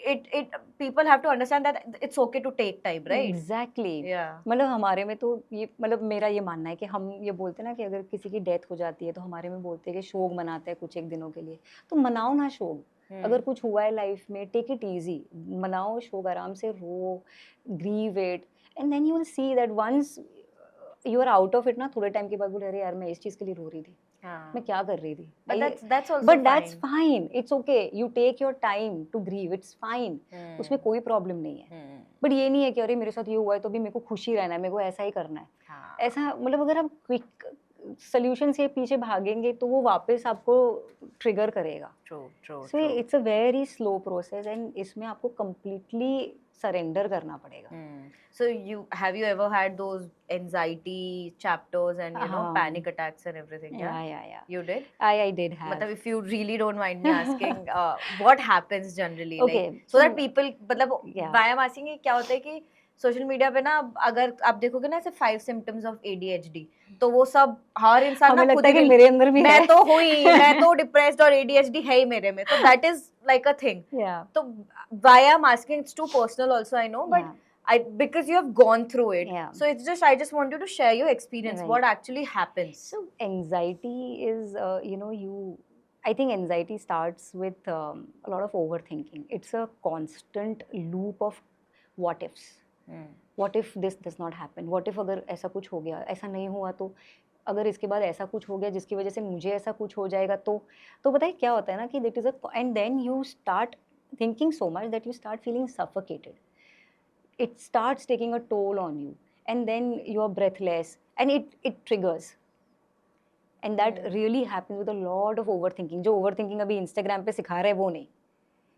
it people have to understand that it's okay to take time, right? Exactly. Yeah. मतलब हमारे में तो ये मतलब मेरा ये मानना है कि हम ये बोलते हैं ना कि अगर किसी की डेथ हो जाती है तो हमारे में बोलते हैं कि शोक मनाते हैं कुछ एक दिनों के लिए, तो मनाओ ना शोक. अगर कुछ हुआ है लाइफ में, टेक इट इजी, मनाओ शोक, आराम से रो, grieve it, and then you will see that once you are out of it ना, थोड़े टाइम के बाद बोले अरे यार मैं इस चीज़ के लिए रो रही थी, मैं क्या कर रही थी. But that's fine, it's okay, you take your time to grieve, it's fine. उसमें कोई प्रॉब्लम नहीं है. बट ये नहीं है कि अरे मेरे साथ ये हुआ है तो भी मेरे को खुशी रहना है, मेरे को ऐसा ही करना है. ऐसा मतलब अगर आप सोल्यूशन से पीछे भागेंगे तो वो वापस आपको ट्रिगर करेगा. True. So it's a very slow process and इसमें आपको कंप्लीटली सरेंडर करना पड़ेगा. So have you ever had those anxiety chapters and हाँ. panic attacks and everything? Yeah. You did? I did have. मतलब if you really don't mind me asking, what happens generally? Okay, Like so that people मतलब Yeah. व्यायाम asking क्या होता है कि social media पे ना अगर आप देखोगे ना ऐसे 5 symptoms of ADHD तो वो सब हर इंसान हमें ना लगता खुद है कि ही मेरे अंदर भी है. मैं तो हुई मैं तो डिप्रेस्ड और ADHD है ही मेरे में तो that is like a thing. Yeah. तो why I'm asking, it's too personal also I know, but Yeah. because you have gone through it. Yeah. So it's just I just want you to share your experience. Right. What actually happens? So anxiety is, I think anxiety starts with a lot of overthinking. It's a constant loop of what ifs. What if this does not happen? What if अगर ऐसा कुछ हो गया, ऐसा नहीं हुआ तो अगर इसके बाद ऐसा कुछ हो गया जिसकी वजह से मुझे ऐसा कुछ हो जाएगा तो पता है क्या होता है ना कि that is a and then you start thinking so much that you start feeling suffocated. It starts taking a toll on you and then you are breathless and it triggers. And that really happens with a lot of overthinking. जो overthinking अभी Instagram पे सिखा रहे हैं वो नहीं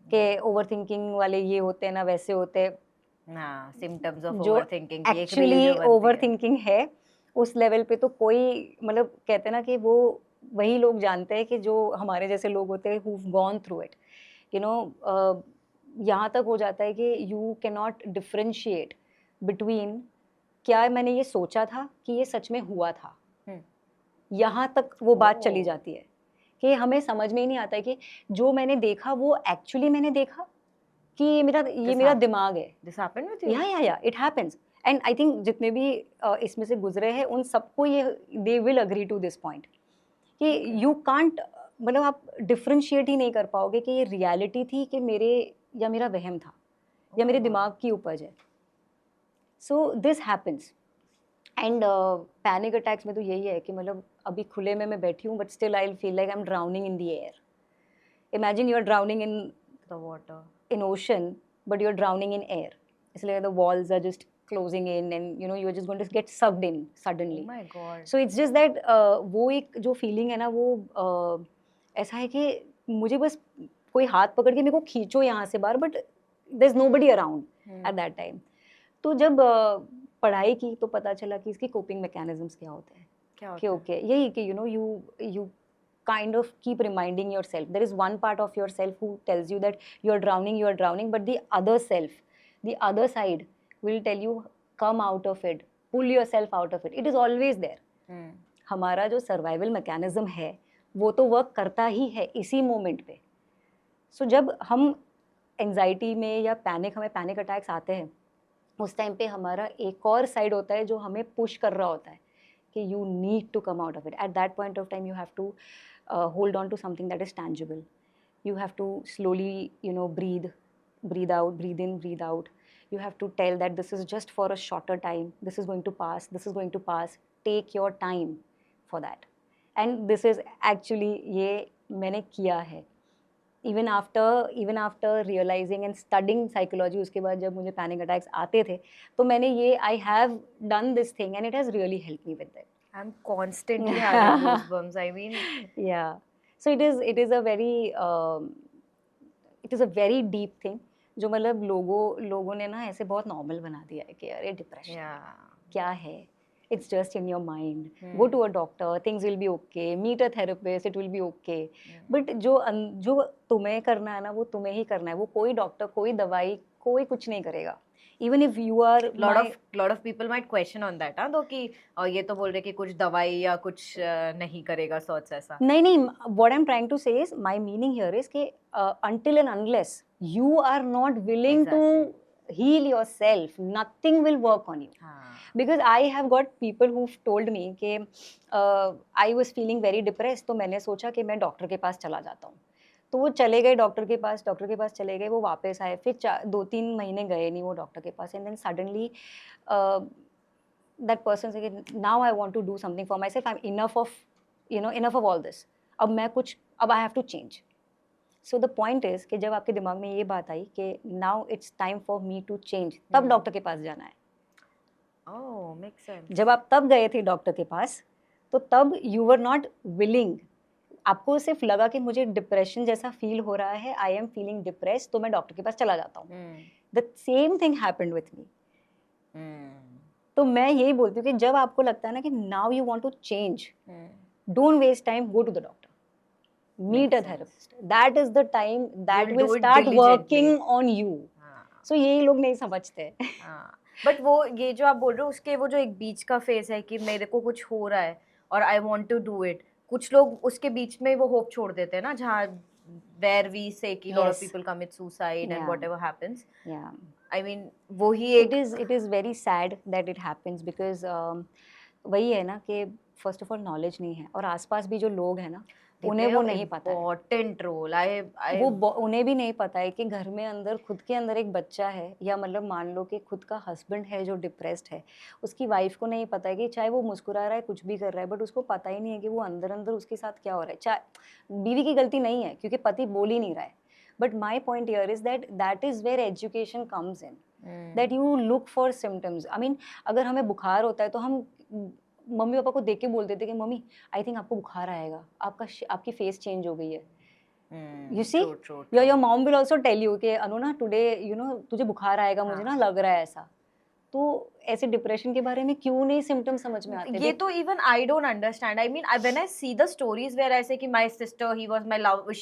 कि overthinking वाले ये होते हैं ना वैसे होते हैं. हाँ, symptoms of जो overthinking की एक actually reel जो बनती है. overthinking है उस लेवल पे तो कोई मतलब कहते हैं ना कि वो वही लोग जानते हैं कि जो हमारे जैसे लोग होते हैं who've gone through it. यहाँ तक हो जाता है कि you cannot differentiate between क्या मैंने ये सोचा था कि ये सच में हुआ था. यहाँ तक वो बात चली जाती है कि हमें समझ में ही नहीं आता है कि जो मैंने देखा वो एक्चुअली मैंने देखा कि ये मेरा दिमाग है. This happened with you? Yeah, it happens. And I think जितने भी इसमें से गुजरे हैं उन सबको ये they will agree to this point कि you can't मतलब आप डिफरेंशिएट ही नहीं कर पाओगे कि ये रियलिटी थी कि मेरा वहम था या मेरे दिमाग की उपज है. So this happens and panic attacks में तो यही है कि मतलब अभी खुले में मैं बैठी हूँ but still I feel like I am drowning in the air. Imagine you are drowning in The water. in ocean but you're drowning in air. It's like the walls are just closing in and you're just going to get sucked in suddenly. Oh my God. So it's just that वो एक जो feeling है ना वो ऐसा है कि मुझे बस कोई हाथ पकड़ के मेरे को खींचो यहाँ से बाहर but there's nobody around at that time. तो जब पढ़ाई की तो पता चला कि इसकी coping mechanisms क्या होते हैं. कि okay यही कि you kind of keep reminding yourself. There is one part of yourself who tells you that you are drowning, but the other self, the other side will tell you come out of it, pull yourself out of it. It is always there. हमारा जो survival mechanism है वो तो work करता ही है इसी moment पे. So जब हम anxiety में या हमें panic attacks आते हैं उस टाइम पे हमारा एक और side होता है जो हमें push कर रहा होता है कि you need to come out of it. At that point of time you have to hold on to something that is tangible. You have to slowly, breathe out, breathe in, breathe out. You have to tell that this is just for a shorter time. This is going to pass. This is going to pass. Take your time for that. And this is actually ये मैंने किया है. Even after realizing and studying psychology, उसके बाद जब मुझे panic attacks आते थे, तो मैंने I have done this thing and it has really helped me with that. I'm constantly having goosebumps. I mean, yeah. So it is a very deep thing. जो मतलब लोगों ने ना ऐसे बहुत normal बना दिया है कि अरे depression क्या है? It's just in your mind. Go to a doctor. Things will be okay. Meet a therapist. It will be okay. But जो तुम्हें करना है ना वो तुम्हें ही करना है. वो कोई डॉक्टर, कोई दवाई, कोई कुछ नहीं करेगा. Even if you are lot of people might question on that, तो कि ये तो बोल रहे कि कुछ दवाई या कुछ नहीं करेगा सोच ऐसा. नहीं. What I'm trying to say is my meaning here is कि until and unless you are not willing to heal yourself, nothing will work on you. Because I have got people who've told me कि I was feeling very depressed, तो मैंने सोचा कि मैं doctor के पास चला जाता हूँ. तो वो चले गए डॉक्टर के पास चले गए, वो वापस आए, फिर 2-3 महीने गए नहीं वो डॉक्टर के पास. And then suddenly that person से now I want to do something for myself. I am enough of all this. अब I have to change. So the point is कि जब आपके दिमाग में ये बात आई कि now it's time for me to change, तब डॉक्टर के पास जाना है. Oh, makes sense. जब आप तब गए थे डॉक्टर के पास तो तब यू वर नॉट विलिंग, आपको सिर्फ लगा कि मुझे डिप्रेशन जैसा फील हो रहा है, आई एम फीलिंग डिप्रेस्ड, तो मैं डॉक्टर के पास चला जाता हूँ. The same thing happened with me. तो मैं यही बोलती हूँ कि जब आपको लगता है ना कि now you want to change, don't waste time, go to the doctor, meet a therapist. That is the time that You'll will do it start diligently. working on you. So यही लोग नहीं समझते. बट वो ये जो आप बोल रहे हो उसके वो जो एक बीच का फेज है कि मेरे को कुछ हो रहा है और I want to do it, कुछ लोग उसके बीच में वो होप छोड़ देते हैं ना, जहाँ where we say कि lot of Yes. people commit suicide and Yeah. whatever happens. Yeah. I mean वो ही एक It is very sad that it happens because वही है ना कि first of all knowledge नहीं है, और आसपास भी जो लोग हैं ना उन्हें वो नहीं पता है. इम्पोर्टेंट रोल उन्हें भी नहीं पता है कि घर में अंदर खुद के अंदर एक बच्चा है, या मतलब मान लो कि खुद का हस्बैंड है जो डिप्रेस्ड है, उसकी वाइफ को नहीं पता है कि चाहे वो मुस्कुरा रहा है कुछ भी कर रहा है, बट उसको पता ही नहीं है कि वो अंदर अंदर उसके साथ क्या हो रहा है. चाहे बीवी की गलती नहीं है क्योंकि पति बोल ही नहीं रहा है, but my point here is that is where education comes in, that you look for symptoms. I mean अगर हमें बुखार होता है तो हम मम्मी पापा को देख के बोल देते कि मम्मी आई थिंक आपको बुखार आएगा, आपकी फेस चेंज हो गई है. You see your mom will also tell you कि अनु ना टुडे यू नो तुझे बुखार आएगा, मुझे ना लग रहा है ऐसा. तो ऐसे डिप्रेशन के बारे में क्यों नहीं सिम्टम समझ में आते? ये तो even I don't understand. I mean when I see the stories where I say कि my sister she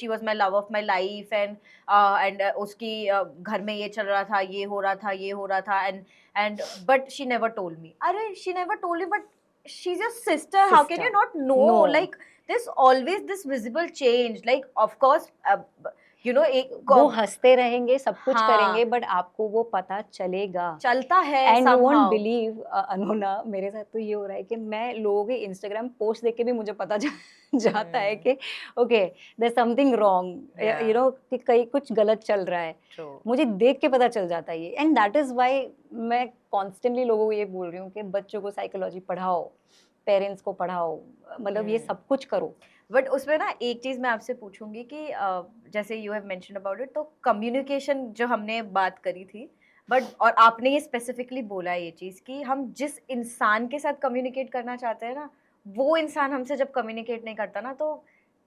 was my love of my life and उसकी घर में ये चल रहा था, ये हो रहा था and but she never told me. अरे she never told me, but she's your sister. How can you not know? No. Like there's always this visible change. Like of course you know वो हंसते रहेंगे, सब कुछ हाँ, करेंगे, but आपको वो पता चलेगा, चलता है. एंड यू वोंट बिलीव अनुना, मेरे साथ तो ये हो रहा है कि मैं लोगों के इंस्टाग्राम पोस्ट देख के भी मुझे पता जाता है कि okay there something wrong, you know कि कहीं कुछ गलत चल रहा है. मुझे देख के पता चल जाता है ये, एंड दैट इज व्हाई मैं कॉन्स्टेंटली लोगों को ये बोल रही हूँ कि बच्चों को साइकोलॉजी पढ़ाओ, पेरेंट्स को पढ़ाओ, मतलब ये सब कुछ करो. बट उसमें ना एक चीज़ मैं आपसे पूछूंगी कि जैसे you have mention about it, तो कम्युनिकेशन जो हमने बात करी थी, बट और आपने ये स्पेसिफिकली बोला ये चीज़ कि हम जिस इंसान के साथ कम्युनिकेट करना चाहते हैं ना, वो इंसान हमसे जब कम्युनिकेट नहीं करता ना, तो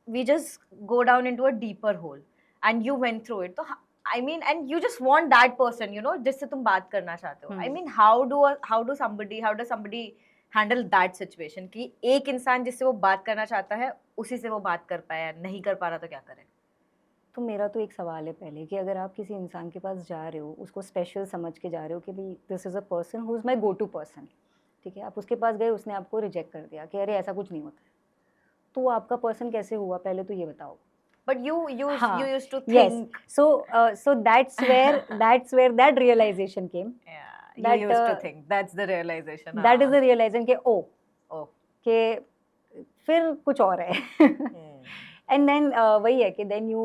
we just go down into a deeper hole and you went through it. तो I mean and you just want that person you know जिससे तुम बात करना चाहते हो. I mean how do somebody handle that situation कि एक इंसान जिससे वो बात करना चाहता है उसी से वो बात कर पाया, नहीं कर पा रहा तो क्या करें? तो मेरा तो एक सवाल है पहले कि अगर आप किसी इंसान के पास जा रहे हो, उसको स्पेशल समझ के जा रहे हो कि भाई this is a person who is my go to person, ठीक है, आप उसके पास गए, उसने आपको रिजेक्ट कर दिया कि अरे ऐसा कुछ नहीं होता है, तो वो आपका पर्सन कैसे हुआ पहले तो ये बताओ. But you used to think. Yes. So that's where that realization came. Yeah. That, you used to think. That's the realization. That is the realization कि कि फिर कुछ और है. And then वही है कि then you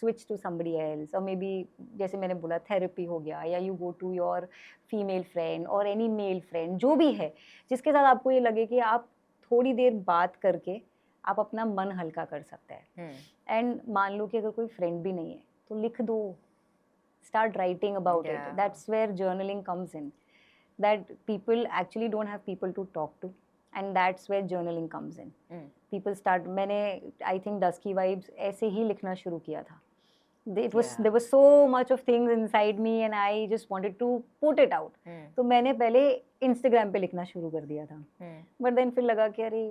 switch to somebody else, or maybe जैसे मैंने बोला थेरेपी हो गया, या you go to your female friend or any male friend, जो भी है जिसके साथ आपको ये लगे कि आप थोड़ी देर बात करके आप अपना मन हल्का कर सकते हैं. एंड मान लो कि अगर कोई फ्रेंड भी नहीं है तो लिख दो, start writing about it. That's where journaling comes in, that people actually don't have people to talk to, and that's where journaling comes in. People start, मैंने I think Dusky Vibes ऐसे ही लिखना शुरू किया था. There was so much of things inside me and I just wanted to put it out. तो मैंने पहले Instagram पे लिखना शुरू कर दिया था, but then फिर लगा कि अरे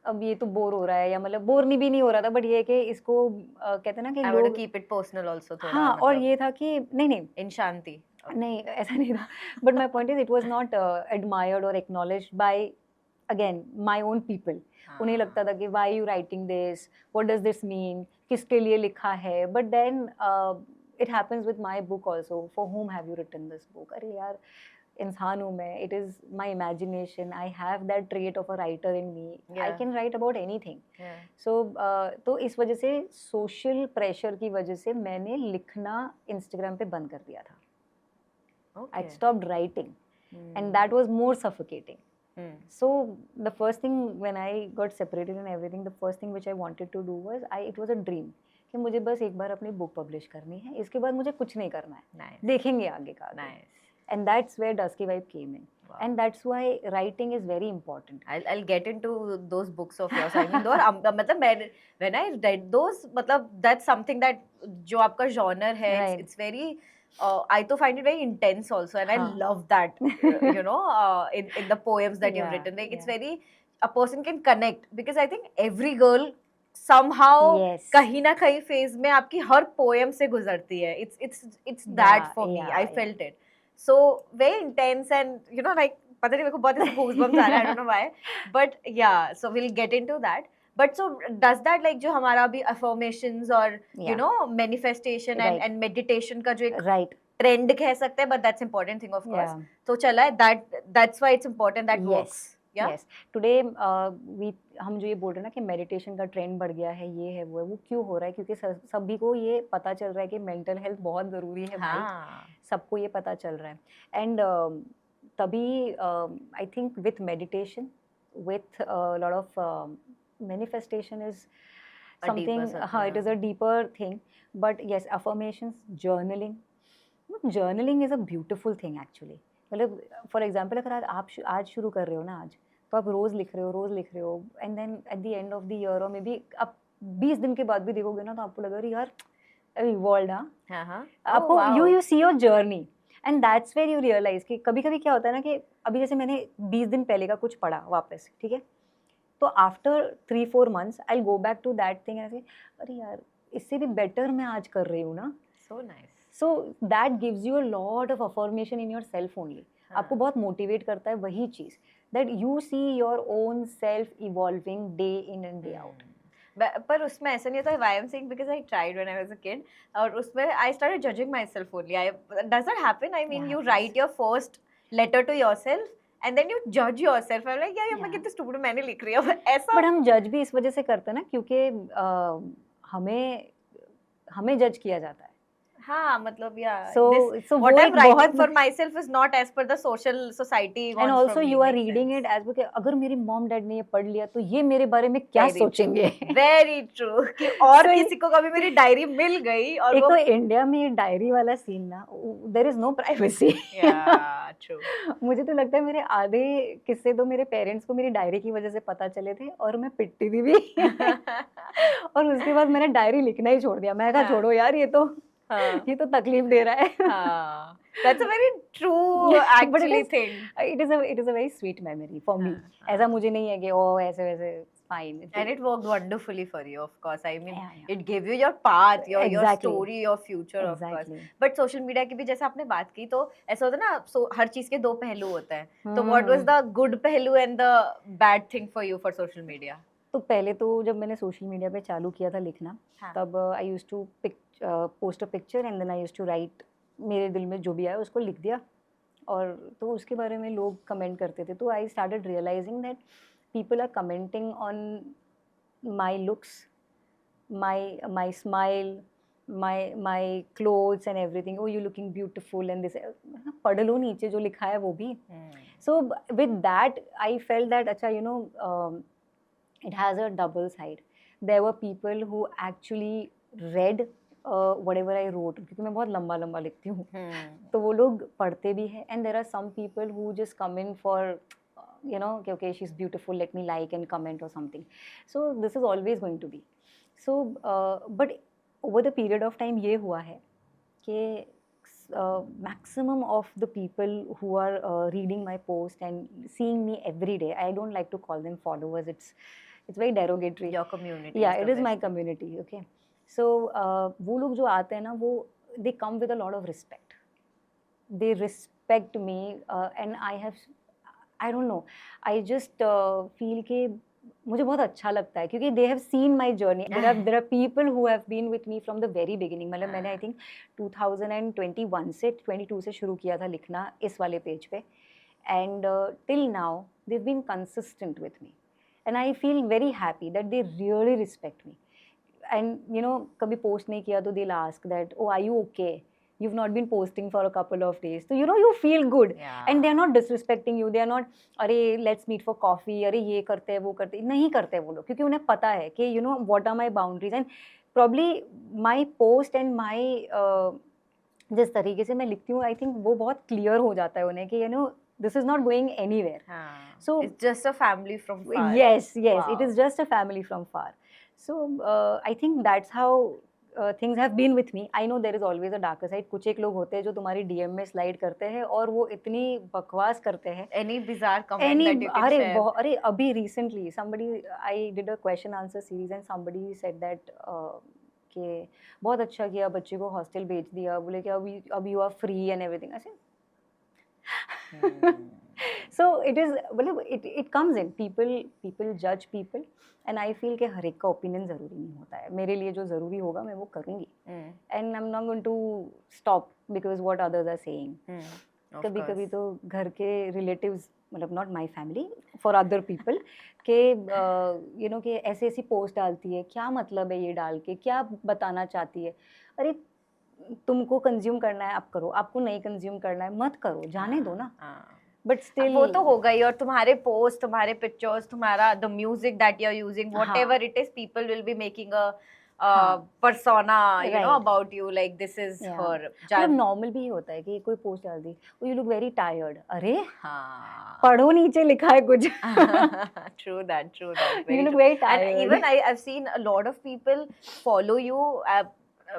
अब ये तो बोर हो रहा है, या मतलब बोर भी नहीं हो रहा था, बट ये कि इसको कहते हैं ना कि लोग कीप इट पर्सनल आल्सो थोड़ा. हाँ, और ये था कि नहीं इन शांति नहीं, ऐसा नहीं था, but my point is it was not admired और acknowledged by again my own people. उन्हें लगता था कि why you writing this, what does this mean, किसके लिए लिखा है. But then it happens with my book also, for whom have you written this book. अरे यार इंसान हूँ मैं, it is my imagination, I have that trait of a writer in me, I can write about anything. So तो इस वजह से social pressure की वजह से मैंने लिखना इंस्टाग्राम पे बंद कर दिया था. I stopped writing and that was more suffocating. So the first thing when I got separated and everything, the first thing which I wanted to do was it was a dream कि मुझे बस एक बार अपनी book publish करनी है, इसके बाद मुझे कुछ नहीं करना है. देखेंगे आगे का. And that's where Dusky Vibe came in. and that's why writing is very important. I'll get into those books of yours. I mean, मतलब when I read those, मतलब that's something that जो आपका genre है, Right. it's very I to find it very intense also, and I हाँ. love that you know in the poems that you've Yeah, written, like it's yeah. very a person can connect, because I think every girl somehow Yes. कहीं ना कहीं phase में आपकी हर poem से गुजरती है. It's that Yeah, for me. yeah, I yeah. felt it. So very intense, and you know, like पता नहीं मेरे को बहुत ऐसे goosebumps आ रहे हैं, I don't know why, but yeah, so we'll get into that. But so does that, like जो हमारा अभी affirmations और you Yeah. know manifestation Right. and meditation का जो एक Right. trend कह सकते हैं, but that's important thing of course. Yeah. तो चला है, that's why it's important, that works. Yeah. Yes. Today हम जो ये बोल रहे हैं ना कि मेडिटेशन का ट्रेंड बढ़ गया है, ये है वो क्यों हो रहा है? क्योंकि सभी को ये पता चल रहा है कि मेंटल हेल्थ बहुत ज़रूरी है भाई. हाँ. सबको ये पता चल रहा है. एंड तभी I think with meditation, with lot of manifestation is A deeper something, circle, it is a deeper thing. But yes, affirmations, journaling. Journaling is a beautiful thing actually. मतलब फॉर एग्जाम्पल अगर आप आज शुरू कर रहे हो ना, आज तो आप रोज़ लिख रहे हो and then at the end of the year और मे बी आप 20 दिन के बाद भी देखोगे ना, तो आपको लगेगा यार इवॉल्व. हाँ, आपको you see your journey, and that's where you realise कि कभी कभी क्या होता है ना कि अभी जैसे मैंने 20 दिन पहले का कुछ पढ़ा वापस, ठीक है, तो after 3-4 months I go back to that thing, ऐसे अरे यार इससे भी बेटर मैं आज कर रही हूँ ना. So nice. So that gives you a lot of affirmation in yourself only. आपको बहुत मोटिवेट करता है वही चीज़, that you see your own self evolving day in and day out. पर उसमें ऐसा नहीं होता. Why I'm saying, because I tried when I was a kid, और उसमें I started judging myself only. Does that happen? I mean, you write your first letter to yourself and then you judge yourself. I'm like, यार मैं कितनी stupid मैंने लिख रही हूँ ऐसा. But हम जज भी इस वजह से करते हैं ना, क्योंकि हमें जज किया जाता है. हाँ, मतलब yeah. So what I'm writing for myself is not as per the social society wants. And also from me, you are makes reading sense. it as because अगर मेरी मॉम डैड ने ये पढ़ लिया तो ये मेरे बारे में क्या सोचेंगे. Very true. कि और किसी को कभी मेरी डायरी मिल गई और एक तो इंडिया में ये डायरी वाला सीन ना, there is no privacy. Yeah, true. मुझे तो लगता है मेरे आधे किस्से तो मेरे पेरेंट्स को मेरी डायरी की वजह से पता चले थे और मैं पिटती थी भी. और उसके बाद मैंने डायरी लिखना ही छोड़ दिया. मैं कहा छोड़ो यार, ये तो तकलीफ दे रहा है. That's a very true actually thing. It is a very sweet memory for me. ऐसा मुझे नहीं है कि ओ ऐसे वैसे, fine. And it worked wonderfully for you, of course. I mean, it gave you your path, your story, your future, of course. But social media की भी जैसे आपने बात की, तो ऐसा होता है ना, so हर चीज के दो पहलू होते हैं. तो what was the good पहलू and the bad thing for you for social media? तो पहले तो जब मैंने सोशल मीडिया पे चालू किया था लिखना, तब I used to post a picture and then I used to write, मेरे दिल में जो भी आया उसको लिख दिया, और तो उसके बारे में लोग कमेंट करते थे. तो I started realising that people are commenting on my looks, my smile, my clothes and everything. Oh, you looking beautiful and this. पढ़ लो नीचे जो लिखा है वो भी. So with that I felt that अच्छा, you know, it has a double side. There were people who actually read whatever I wrote, क्योंकि मैं बहुत लंबा लंबा लिखती हूँ, तो वो लोग पढ़ते भी हैं. And there are some people who just come in for you know, okay, she's beautiful, let me like and comment or something. So this is always going to be. So but over the period of time ये हुआ है कि maximum of the people who are reading my post and seeing me every day, I don't like to call them followers, it's very derogatory. Your community. Yeah, it is my community. Okay, so वो लोग जो आते हैं ना, वो they come with a lot of respect. They respect me and I don't know, I just feel कि मुझे बहुत अच्छा लगता है, क्योंकि they have seen my journey. There are people who have been with me from the very beginning. मतलब मैंने I think 2021 से 22 से शुरू किया था लिखना इस वाले पेज पे, and till now they've been consistent with me, and I feel very happy that they really respect me. And you know, कभी post नहीं किया तो they'll ask that, oh, are you okay? You've not been posting for a couple of days. So you know, you feel good. And they're not disrespecting you. They're not, अरे let's meet for coffee, अरे ये करते हैं वो करते हैं, नहीं करते वो लोग, क्योंकि उन्हें पता है कि you know what are my boundaries, and probably my post and my जिस तरीके से मैं लिखती हूँ, I think वो बहुत clear हो जाता है उन्हें कि you know This is not going anywhere. So it's just a family from far. yes, it Wow. is just a family from far. So I think that's how things have been with me. I know there is always a darker side. कुछ एक लोग होते हैं जो तुम्हारी DM में slide करते हैं और वो इतनी बकवास करते हैं. Any bizarre comment that you can share? अरे अभी recently somebody, I did a question answer series and somebody said that कि बहुत अच्छा किया, बच्चे को हॉस्टल भेज दिया, बोले कि अब you are free and everything. I said so it is, मतलब it comes in, people judge people and I feel कि हर एक का opinion ज़रूरी नहीं होता है. मेरे लिए जो ज़रूरी होगा मैं वो करूँगी and I'm not going to stop because what others are saying. कभी कभी तो घर के relatives, मतलब not my family, for other people के you know कि ऐसे ऐसी पोस्ट डालती है, क्या मतलब है ये डाल के, क्या बताना चाहती है. अरे तुमको कंज्यूम करना है आप करो, आपको नहीं कंज्यूम करना है मत करो, जाने दो ना. बट स्टिल वो तो होगा ही. और तुम्हारे पोस्ट, तुम्हारे पिक्चर्स, तुम्हारा the music that you are using, whatever it is, people will be making a persona, you know, about you, like this is her. मतलब नॉर्मल भी होता है कि कोई पोस्ट डाल दी, यू लुक वेरी टायर्ड. अरे हाँ, पढ़ो नीचे लिखा है कुछ. true that You look very tired. And even I've seen a lot of people follow you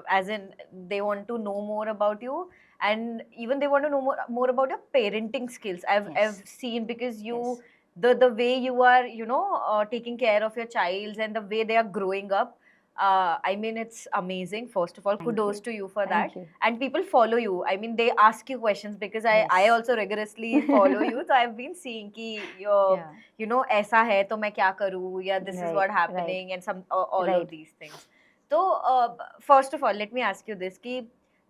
as in they want to know more about you, and even they want to know more about your parenting skills. I've seen, because you the way you are, you know, taking care of your child and the way they are growing up. I mean, it's amazing. First of all, kudos to you for that. And people follow you. I mean, they ask you questions, because I also rigorously follow you. So I've been seeing कि you know, ऐसा है तो मैं क्या करूँ, या this is what happening, and some all of these things. So first of all, let me ask you this, कि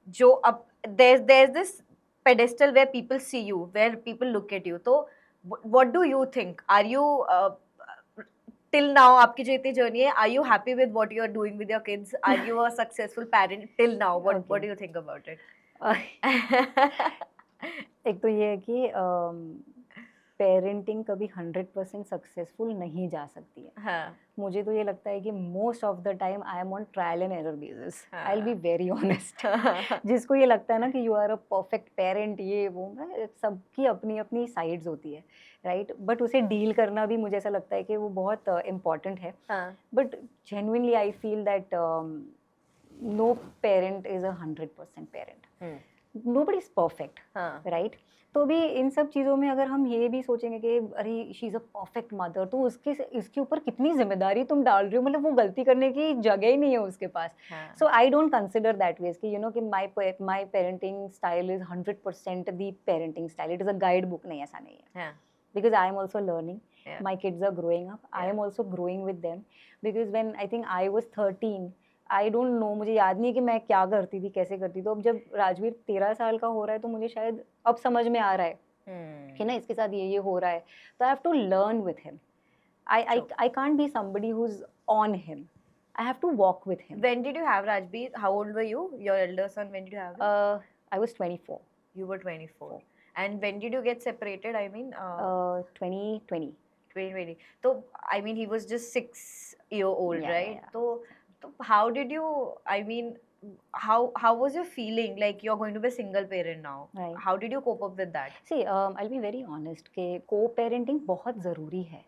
जो अब there's this pedestal where people see you, where people look at you. So what do you think? Are you till now, आपकी जो इतनी journey है, are you happy with what you are doing with your kids? Are you a successful parent till now? What do you think about it? एक तो ये है कि parenting कभी 100% सक्सेसफुल नहीं जा सकती है. हाँ. मुझे तो ये लगता है कि most of the time I am on trial and error basis. I will be very honest. जिसको ये लगता है ना कि you are a perfect parent, ये वो, सबकी अपनी अपनी साइड्स होती है, राइट. बट उसे डील करना भी मुझे ऐसा लगता है कि वो बहुत इम्पॉर्टेंट है. But genuinely I feel that no parent is a 100% parent. Nobody is perfect, right. तो भी इन सब चीज़ों में अगर हम ये भी सोचेंगे कि अरे she is a perfect mother, तो इसके ऊपर कितनी जिम्मेदारी तुम डाल रही हो, मतलब वो गलती करने की जगह ही नहीं है उसके पास. So I don't consider that ways कि यू नो कि my parenting style is 100% the parenting style. It is a guide book नहीं, ऐसा नहीं है. Because I am also learning, my kids are growing up, I am also growing with them. Because when I think I was 13, I don't know, मुझे याद नहीं कि मैं क्या करती थी, कैसे करती. तो अब जब राजवीर 13 साल का हो रहा है तो मुझे शायद अब समझ में आ रहा है कि ना इसके साथ ये हो रहा है. तो I have to learn with him. I can't be somebody who is on him. I have to walk with him. When did you have Rajbir? How old were you? Your elder son, when did you have him? I was 24. You were 24. And when did you get separated? I mean, 2020. 2020. So I mean, he was just 6-year-old, right? Yeah. So how did you, I mean, how was your feeling, like you're going to be a single parent now? Right. How did you cope up with that? See, I'll be very honest कि co-parenting बहुत ज़रूरी है.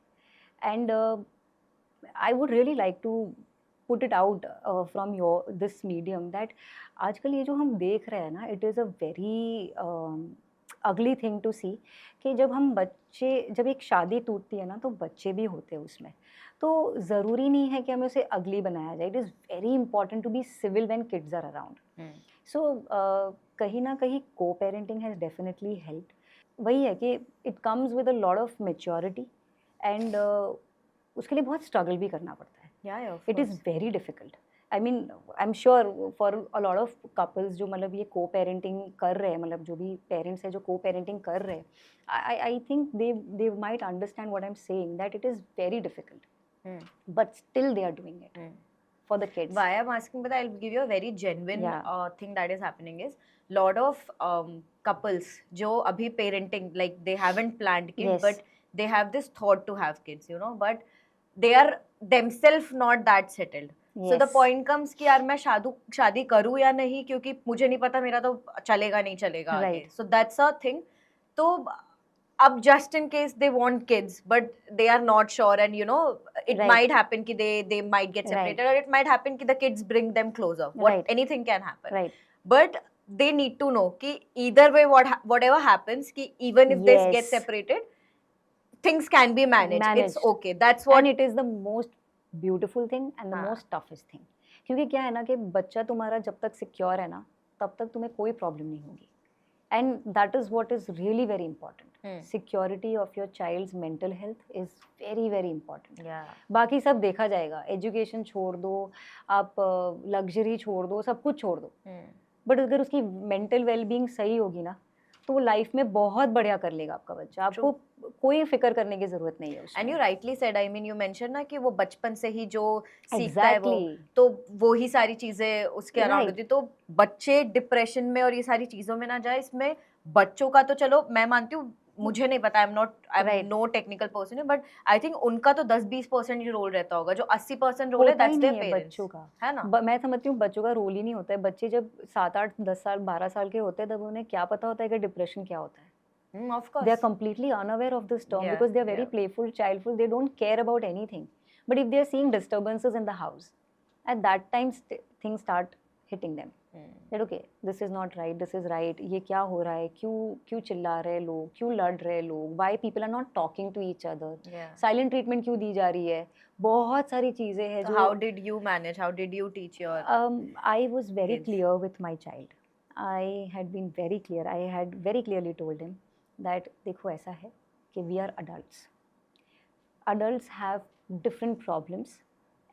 And I would really like to put it out from this medium that आजकल ये जो हम देख रहे हैं ना, it is a very ugly thing to see कि जब एक शादी टूटती है ना तो बच्चे भी होते हैं उसमें. तो ज़रूरी नहीं है कि हमें उसे अगली बनाया जाए. It is very important to be civil when kids are around. So कहीं ना कहीं को पेरेंटिंग हैज़ डेफिनेटली हेल्प्ड. वही है कि it comes with a lot of maturity and उसके लिए बहुत स्ट्रगल भी करना पड़ता है. It is very difficult. I mean I am sure for a lot of couples जो मतलब ये को पेरेंटिंग कर रहे हैं, मतलब जो भी पेरेंट्स हैं जो को पेरेंटिंग कर रहे हैं, I think they might understand what I am saying, that it is very difficult. But still they are doing it for the kids. Why I'm asking, but I'll give you a very genuine thing that is happening is lot of couples जो अभी parenting, like they haven't planned kids, but they have this thought to have kids, you know, but they are themselves not that settled. So the point comes कि यार मैं शादी करूँ या नहीं, क्योंकि मुझे नहीं पता, मेरा तो चलेगा नहीं चलेगा आगे. So that's a thing. तो अब just in case they want kids but they are not sure and you know it Right. might happen कि they might get separated Right. or it might happen कि the kids bring them closer. Right. Anything can happen. Right. But they need to know कि either way whatever happens कि even if they get Yes. separated things can be managed. It's Managed. okay. That's what And it is the most beautiful thing and the हाँ. most toughest thing. क्योंकि क्या है ना कि बच्चा तुम्हारा जब तक सिक्योर है ना तब तक तुम्हें कोई प्रॉब्लम नहीं होगी. And that is what is really very important. Security of your child's mental health is very very important. yeah. बाकी सब देखा जाएगा. एजुकेशन छोड़ दो, आप लग्जरी छोड़ दो, सब कुछ छोड़ दो. बट अगर उसकी मेंटल वेलबींग सही होगी ना तो वो लाइफ में बहुत बढ़िया कर लेगा आपका बच्चा. आपको कोई फिक्र करने की जरूरत नहीं है उसमें. And you rightly said, I mean you mention ना कि वो बचपन से ही जो सीखता है वो Exactly. तो वो ही सारी चीजें उसके अराउंड Right. होती है. तो बच्चे डिप्रेशन में और ये सारी चीजों में ना जाए. इसमें बच्चों का तो चलो मैं मानती हूँ, मुझे नहीं पता, I am Right. No technical person, but I think उनका तो 10-20% ही रोल रहता होगा. जो 80% रोल है होता ही दैट्स नहीं देयर है पेरेंट्स, बच्चों का. है ना. मैं समझती हूँ बच्चों का रोल ही नहीं होता है. बच्चे जब 7-8 10 साल 12 साल के होते हैं तब उन्हें क्या पता होता है कि डिप्रेशन क्या होता है. Of course They are completely unaware of this term Yeah, because they are very yeah. playful, childful. They don't care about anything. But if they are seeing disturbances in the house, at that time things start hitting them. That okay, this is not right, this is right. ये क्या हो रहा है? क्यों चिल्ला रहे लोग? क्यों लड़ रहे लोग? Why people are not talking to each other? Silent treatment क्यों दी जा रही है? बहुत सारी चीजें हैं जो. How did you manage? How did you teach your I was very kids? clear with my child. I had been very clear. I had very clearly told him that देखो ऐसा है कि we are adults. Adults have different problems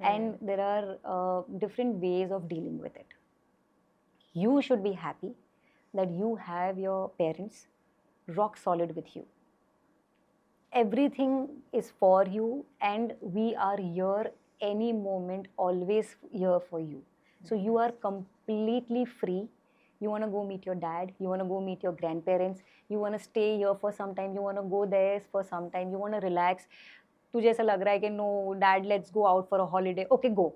and there are different ways of dealing with it. You should be happy that you have your parents rock solid with you. Everything is for you and we are here any moment, always here for you. So you are completely free. You want to go meet your dad, you want to go meet your grandparents, you want to stay here for some time, you want to go there for some time, you want to relax. तुझे ऐसा लग रहा है कि no dad, let's go out for a holiday. Okay, go.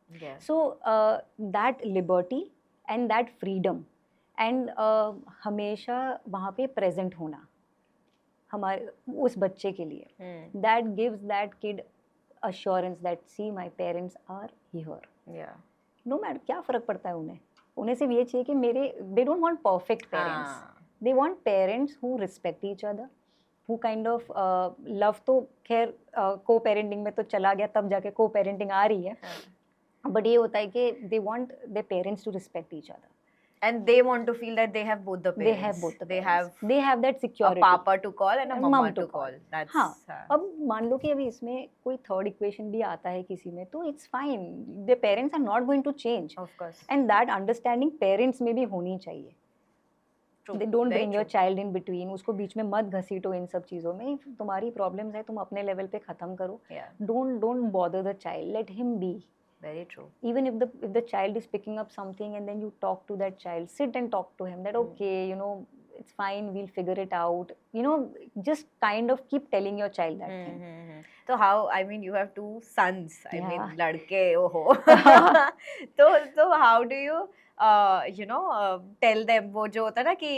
Yeah. So that liberty and that freedom and हमेशा वहाँ पे present होना हमारे उस बच्चे के लिए, that gives that kid assurance that see my parents are here. Yeah. No matter क्या फ़र्क पड़ता है उन्हें सिर्फ ये चाहिए कि मेरे they don't want perfect parents. They want parents who respect each other, who kind of love. तो खैर co-parenting में तो चला गया, तब जाके co-parenting आ रही है. But ये होता है कि they want their parents to respect each other. And they want to feel that they have both the parents. They have both the They parents. They have that security. A papa to call and a mama Mom to call. That's हाँ. अब मान लो कि अभी इसमें कोई third equation भी आता है किसी में तो it's fine. The parents are not going to change. Of course. And that understanding parents में भी होनी चाहिए. True. They don't Very bring your true. child in between. उसको बीच में मत घसीटो इन सब चीज़ों में. तुम्हारी प्रॉब्लम्स है, तुम अपने लेवल पे ख़त्म करो. Yeah. Don't bother the child. Let him be. Very true. Even if the child is picking up something and then you talk to that child, sit and talk to him that okay, you know, it's fine, we'll figure it out. You know, just kind of keep telling your child that thing. So how, I mean, you have 2 sons. I Yeah. mean, ladke, oho. So how do you, you know, tell them वो जो होता है ना कि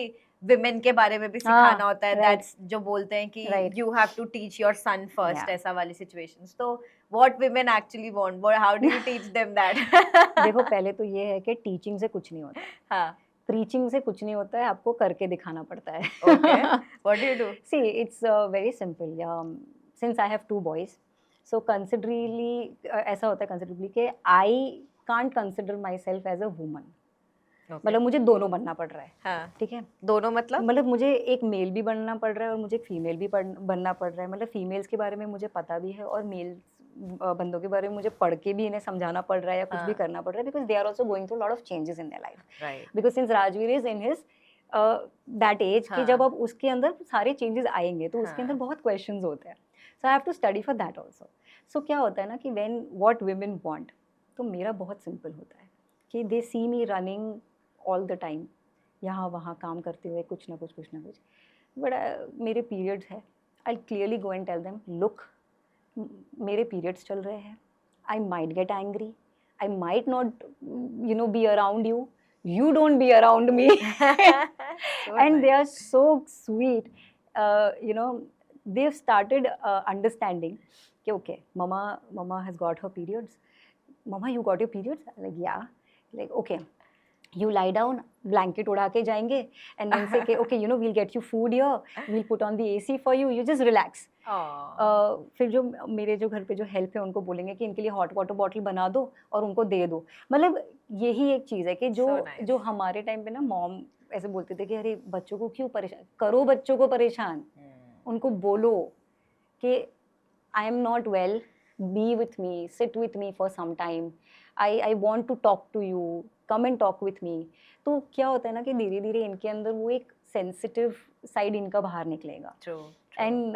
women के बारे में भी सिखाना होता है. right. That's जो बोलते हैं कि Right. you have to teach your son first. Yeah. ऐसा वाली situations. So what women actually want? How do you teach them that? देखो पहले तो ये है कि टीचिंग से कुछ नहीं होता. हाँ. प्रीचिंग से कुछ नहीं होता है, आपको करके दिखाना पड़ता है. Okay. What do you do? See, it's very simple. Since I have 2 boys, so considerably ऐसा होता है considerably कि I can't consider myself as a woman. मतलब मुझे दोनों बनना पड़ रहा है. हाँ. ठीक है. दोनों मतलब मुझे एक मेल भी बनना पड़ रहा है और मुझे एक फीमेल भी बनना पड़ रहा है. मतलब फीमेल्स के बारे में मुझे पता भी है और मेल्स बंदों के बारे में मुझे पढ़ के भी इन्हें समझाना पड़ रहा है या कुछ भी करना पड़ रहा है because they are also going through lot of changes in their life. Because since Rajveer is in his that age कि जब अब उसके अंदर सारे चेंजेस आएंगे तो उसके अंदर बहुत क्वेश्चंस होते हैं. So I have to study for that also. So क्या होता है ना कि व्हेन व्हाट वुमेन वांट, तो मेरा बहुत सिंपल होता है कि दे सी मी रनिंग ऑल द टाइम, यहाँ वहाँ काम करते हुए कुछ ना कुछ. बट मेरे पीरियड्स है, I clearly go and tell them look मेरे पीरियड्स चल रहे हैं. I might get angry, I might not you know be around you, you don't be around me. And they are so sweet. you know, they've started understanding कि okay, mama has got her periods. Mama, you got your periods? Like, yeah. Like, okay, you lie down, blanket उड़ा के जाएंगे, and then say, okay, you know, we'll get you food here, we'll put on the AC for you, you just relax. फिर जो मेरे जो घर पे जो हेल्प है उनको बोलेंगे कि इनके लिए हॉट वाटर बॉटल बना दो और उनको दे दो. मतलब यही एक चीज़ है कि जो हमारे टाइम पे ना मॉम ऐसे बोलते थे कि अरे बच्चों को क्यों परेशान करो, बच्चों को परेशान, उनको बोलो कि आई am not well, be with me, sit with me for some time, I want to talk to you, come and talk with me. तो क्या होता है ना कि धीरे धीरे इनके अंदर वो एक सेंसिटिव साइड इनका बाहर निकलेगा. एंड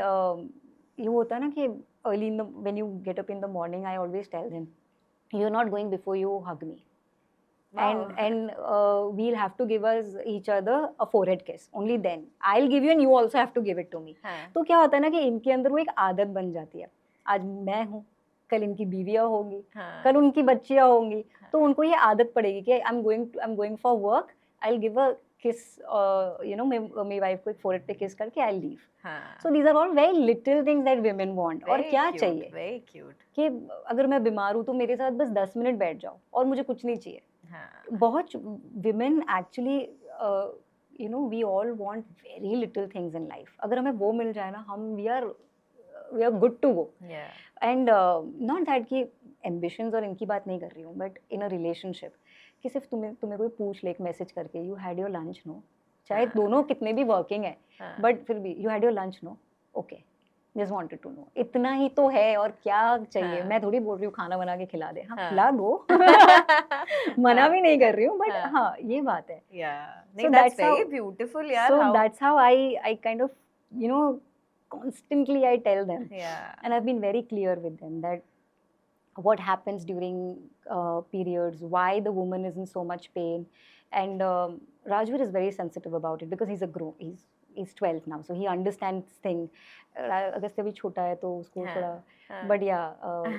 ये होता है ना कि early in the when you get up in the morning I always tell them you are not going before you hug me. And we'll have to give us each other a forehead kiss. Only then I'll give you and you also have to give it to me. तो क्या होता है ना कि इनके अंदर वो एक आदत बन जाती है. आज मैं हूँ, कल इनकी बीवियाँ होंगी, कल उनकी बच्चियाँ होंगी, तो उनको ये आदत पड़ेगी कि I'm going for work, I'll give a kiss, you know, मेरी वाइफ को एक फोरहेड पे किस करके I'll leave. So these are all very little things that women want. और क्या चाहिए? Very cute. कि अगर मैं बीमार हूँ तो मेरे साथ बस 10 मिनट बैठ जाओ और मुझे कुछ नहीं चाहिए. बहुत women actually, you know, we all want very little things in life. अगर हमें वो मिल जाए ना, हम we are good to go. And not that कि ambitions और इनकी बात नहीं कर रही हूँ, but in a relationship कि सिर्फ तुम्हें कोई पूछ ले एक मैसेज करके you had your lunch no, चाहे दोनों कितने भी वर्किंग है, but फिर भी you had your lunch no, okay, just wanted to know. इतना ही तो है और क्या चाहिए. मैं थोड़ी बोल रही हूँ खाना बना के खिला दे. हाँ खिला दो. मना भी नहीं कर रही हूँ, but हाँ ये बात है. So that's very beautiful यार. So that's how I kind of, you know, constantly I tell them. And I've been very clear with them that what happens during periods, why the woman is in so much pain. And Rajveer is very sensitive about it because he's 12 now, so he understands things. Agastya bhi chota hai to usko thoda, but yeah,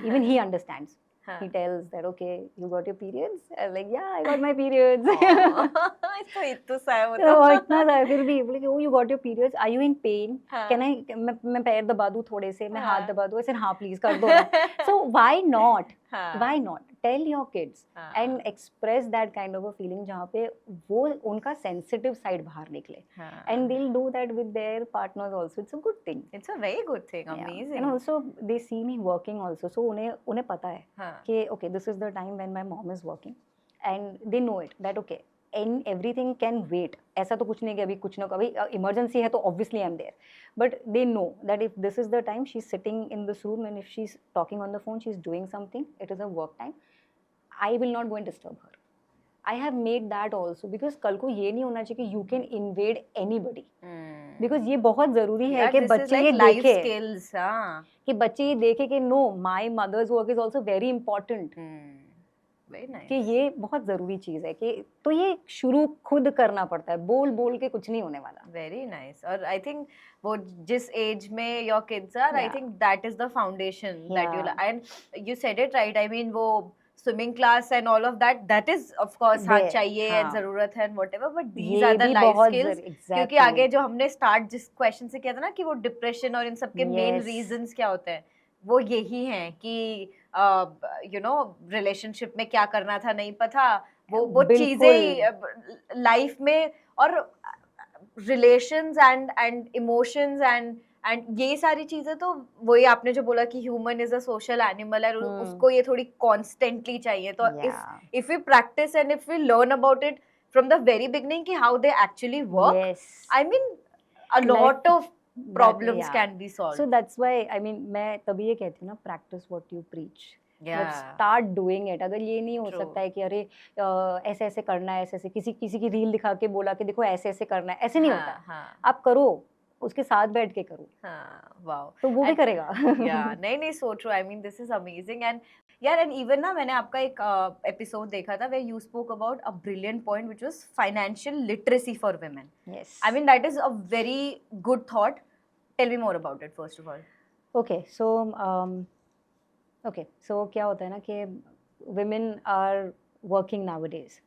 even he understands. He tells that, okay, you got your periods? I'm like, yeah, I got my periods. इतना सा है वो तो. इतना सा है फिर भी बोले कि oh, you got your periods? Are you in pain? Can I मैं पैर दबा दूँ थोड़े से, मैं हाथ दबा दूँ? ऐसे हाँ please कर दो ना. So why not? Why not? Tell your kids and express that kind of a feeling जहाँ पे वो उनका sensitive side बाहर निकले. And they'll do that with their partners also. It's a good thing. It's a very good thing. Amazing. And also they see me working also, so उन्हें पता है कि okay, this is the time when my mom is working, and they know it that okay, and everything can wait. ऐसा तो कुछ नहीं कि अभी कुछ ना कभी emergency है तो obviously I'm there, but they know that if this is the time she's sitting in this room and if she's talking on the phone, she's doing something, it is her work time, I will not go and disturb her. I have made that also because कल को ये नहीं होना चाहिए कि you can invade anybody. Because ये बहुत ज़रूरी है कि बच्चे ये देखें कि बच्चे ये देखें कि no, my mother's work is also very important. Very nice. कि ये बहुत ज़रूरी चीज़ है कि तो ये शुरू खुद करना पड़ता है, बोल के कुछ नहीं होने वाला. Very nice. और I think वो जिस age में your kids are, I think that is the foundation that you and you said it right. I mean वो swimming class and all of that is of course हाँ चाहिए and ज़रूरत है and whatever, but these are the life skills. क्योंकि आगे जो हमने start जिस question से किया था ना कि वो depression और इन सब के main reasons क्या होते हैं, वो यही हैं कि you know relationship में क्या करना था नहीं पता, वो चीजें life में और relations and emotions and ये सारी चीजें तो वही आपने जो बोला कि human is a social animal है, उसको ये थोड़ी कॉन्स्टेंटली चाहिए. तो if we practice and if we learn about it from the very beginning कि how they actually work, I mean a lot of problems can be solved. So that's why I mean मैं तभी ये कहती हूँ ना, practice what you preach. Start doing it. अगर ये नहीं हो सकता है कि अरे ऐसे ऐसे करना है, ऐसे ऐसे किसी की रील दिखा के बोला कि देखो ऐसे ऐसे करना है, ऐसे नहीं होता. आप करो, उसके साथ बैठ के करो. वाओ, तो वो भी करेगा. नहीं so true. I mean this is amazing. And यार एंड इवन ना मैंने आपका एक एपिसोड देखा था where you spoke about a brilliant point which was financial literacy for women. Yes, I mean that is a very good thought. Tell me more about it first of all. Okay, so क्या होता है ना कि women are working nowadays.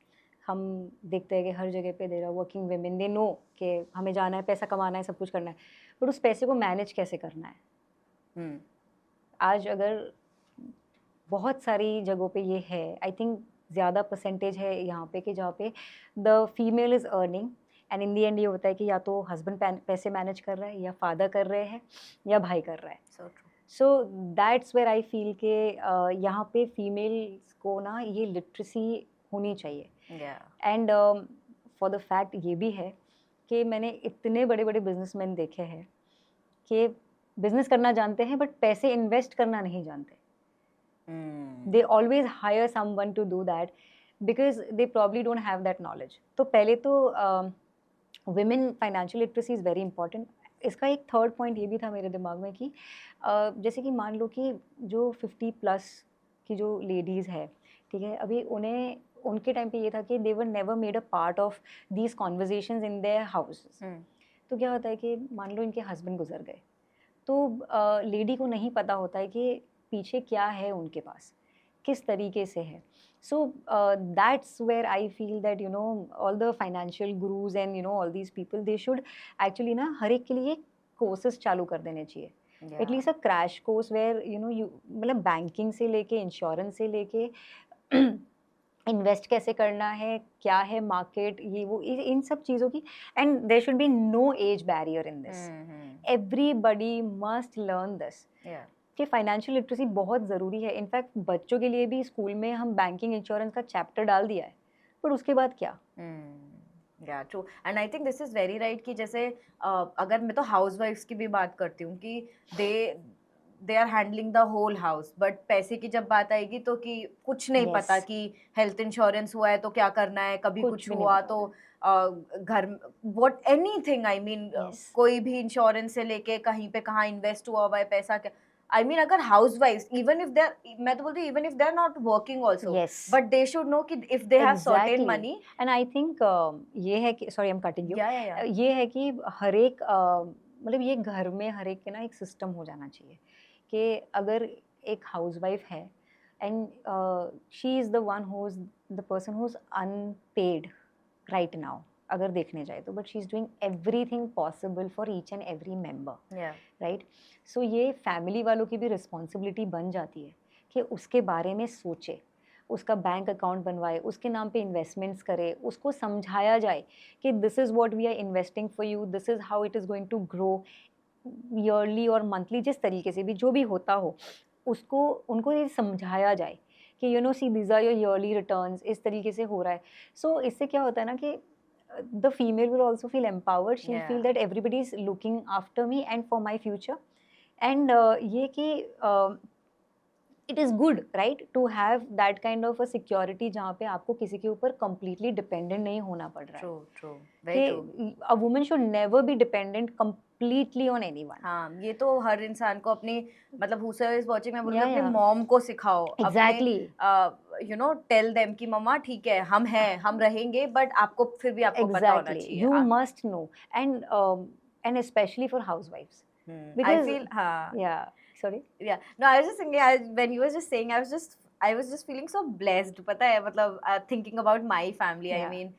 हम देखते हैं कि हर जगह पे there are working women, they know कि हमें जाना है, पैसा कमाना है, सब कुछ करना है, बट उस पैसे को मैनेज कैसे करना है। हम्म, आज अगर बहुत सारी जगहों पे ये है, आई थिंक ज़्यादा परसेंटेज है यहाँ पे कि जहाँ पे the female is earning and in the and ये होता है कि या तो हस्बैंड पैसे मैनेज कर रहा है, या फादर कर रहे हैं, या भाई कर रहा है। so true. So that's where I feel के यहाँ पे फीमेल्स को ना ये लिटरेसी होनी चाहिए। Yeah. And for the fact ये भी है कि मैंने इतने बड़े बड़े बिजनेसमैन देखे हैं कि बिजनेस करना जानते हैं बट पैसे इन्वेस्ट करना नहीं जानते। They always hire someone to do that because they probably don't have that knowledge. तो पहले तो women financial literacy is very important. इसका एक थर्ड पॉइंट ये भी था मेरे दिमाग में कि जैसे कि मान लो कि जो 50 प्लस की जो लेडीज़ है, ठीक है, अभी उन्हें उनके टाइम पे ये था कि they were never made a part of these conversations in their houses. तो क्या होता है कि मान लो इनके हस्बैंड गुजर गए, तो लेडी को नहीं पता होता है कि पीछे क्या है उनके पास, किस तरीके से है। So that's where I feel that you know all the financial gurus and you know all these people they should actually ना हर एक के लिए कोर्सेज चालू कर देने चाहिए, at least a crash course where you know you मतलब बैंकिंग से लेके इंश्योरेंस से लेके इन्वेस्ट कैसे करना है, क्या है मार्केट, ये वो इन सब चीज़ों की। And there should be no age barrier in this, everybody must learn this कि फाइनेंशियल लिटरेसी बहुत ज़रूरी है। इनफैक्ट बच्चों के लिए भी स्कूल में हम बैंकिंग इंश्योरेंस का चैप्टर डाल दिया है, पर उसके बाद क्या। या true, and I think this is very right कि जैसे अगर मैं तो हाउस वाइफ्स की भी बात करती हूँ कि they are handling the whole house, but पैसे की जब बात आएगी तो कि कुछ नहीं पता कि हेल्थ इंश्योरेंस हुआ है तो क्या करना है, कभी कुछ हुआ तो घर व्हाट एनीथिंग, आई मीन कोई भी इंश्योरेंस से लेके कहीं पे कहाँ इन्वेस्ट हुआ हुआ है पैसा, क्या I mean अगर housewives even if they're मैं तो बोलती हूँ even if they're not working also, but they should know कि if they have certain money, and I think ये है कि sorry I'm cutting you, yeah. ये है कि हर एक मतलब ये घर में हर एक के ना एक सिस्टम हो जाना चाहिए कि अगर एक हाउसवाइफ है and she is the one who is the person who is unpaid right now, अगर देखने जाए तो, but she is doing everything possible for each and every member, right. So ये फैमिली वालों की भी रिस्पॉन्सिबिलिटी बन जाती है कि उसके बारे में सोचे, उसका बैंक अकाउंट बनवाए, उसके नाम पे इन्वेस्टमेंट्स करे, उसको समझाया जाए कि this is what we are investing for you, this is how it is going to grow yearly और मंथली, जिस तरीके से भी जो भी होता हो उसको उनको ये समझाया जाए कि you know see these are your yearly returns, इस तरीके से हो रहा है। सो इससे क्या होता है ना कि the female will also feel empowered, she'll feel that everybody is looking after me and for my future, and ये कि it is good, right, to have that kind of a security जहाँ पे आपको किसी के ऊपर completely dependent नहीं होना पड़ रहा है। True, very true. A woman should never be dependent completely on anyone. हाँ, ये तो हर इंसान को अपनी मतलब whosoever is watching, मैं बोलूँगी अपनी मॉम को सिखाओ, Exactly. you know, tell them कि मम्मा ठीक है, हम हैं, हम रहेंगे, but आपको फिर भी आपको पता होना चाहिए। You must know, and especially for housewives. Because I feel yeah. Sorry. Yeah. No, I was just thinking when you were just saying, I was just feeling so blessed. पता है मतलब thinking about my family. I mean,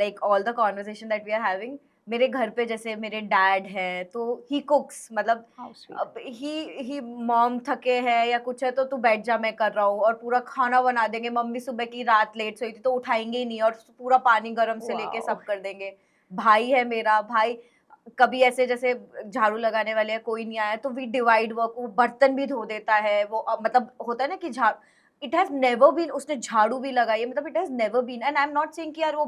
like all the conversation that we are having. मेरे घर पे जैसे मेरे dad है तो he cooks, मतलब he mom थके है या कुछ है तो तू बैठ जा, मैं कर रहा हूँ, और पूरा खाना बना देंगे। मम्मी सुबह की रात लेट सोई थी तो उठाएंगे ही नहीं और पूरा पानी गर्म से लेके सब कर देंगे। भाई है मेरा, भाई कभी ऐसे जैसे झाड़ू लगाने वाले है कोई नहीं आया तो वी डिवाइड वर्क, वो बर्तन भी धो देता है, वो मतलब होता है ना कि इट हैज नेवर बीन, उसने झाड़ू भी लगाई है, मतलब it has never been, and I am not saying कि यार वो,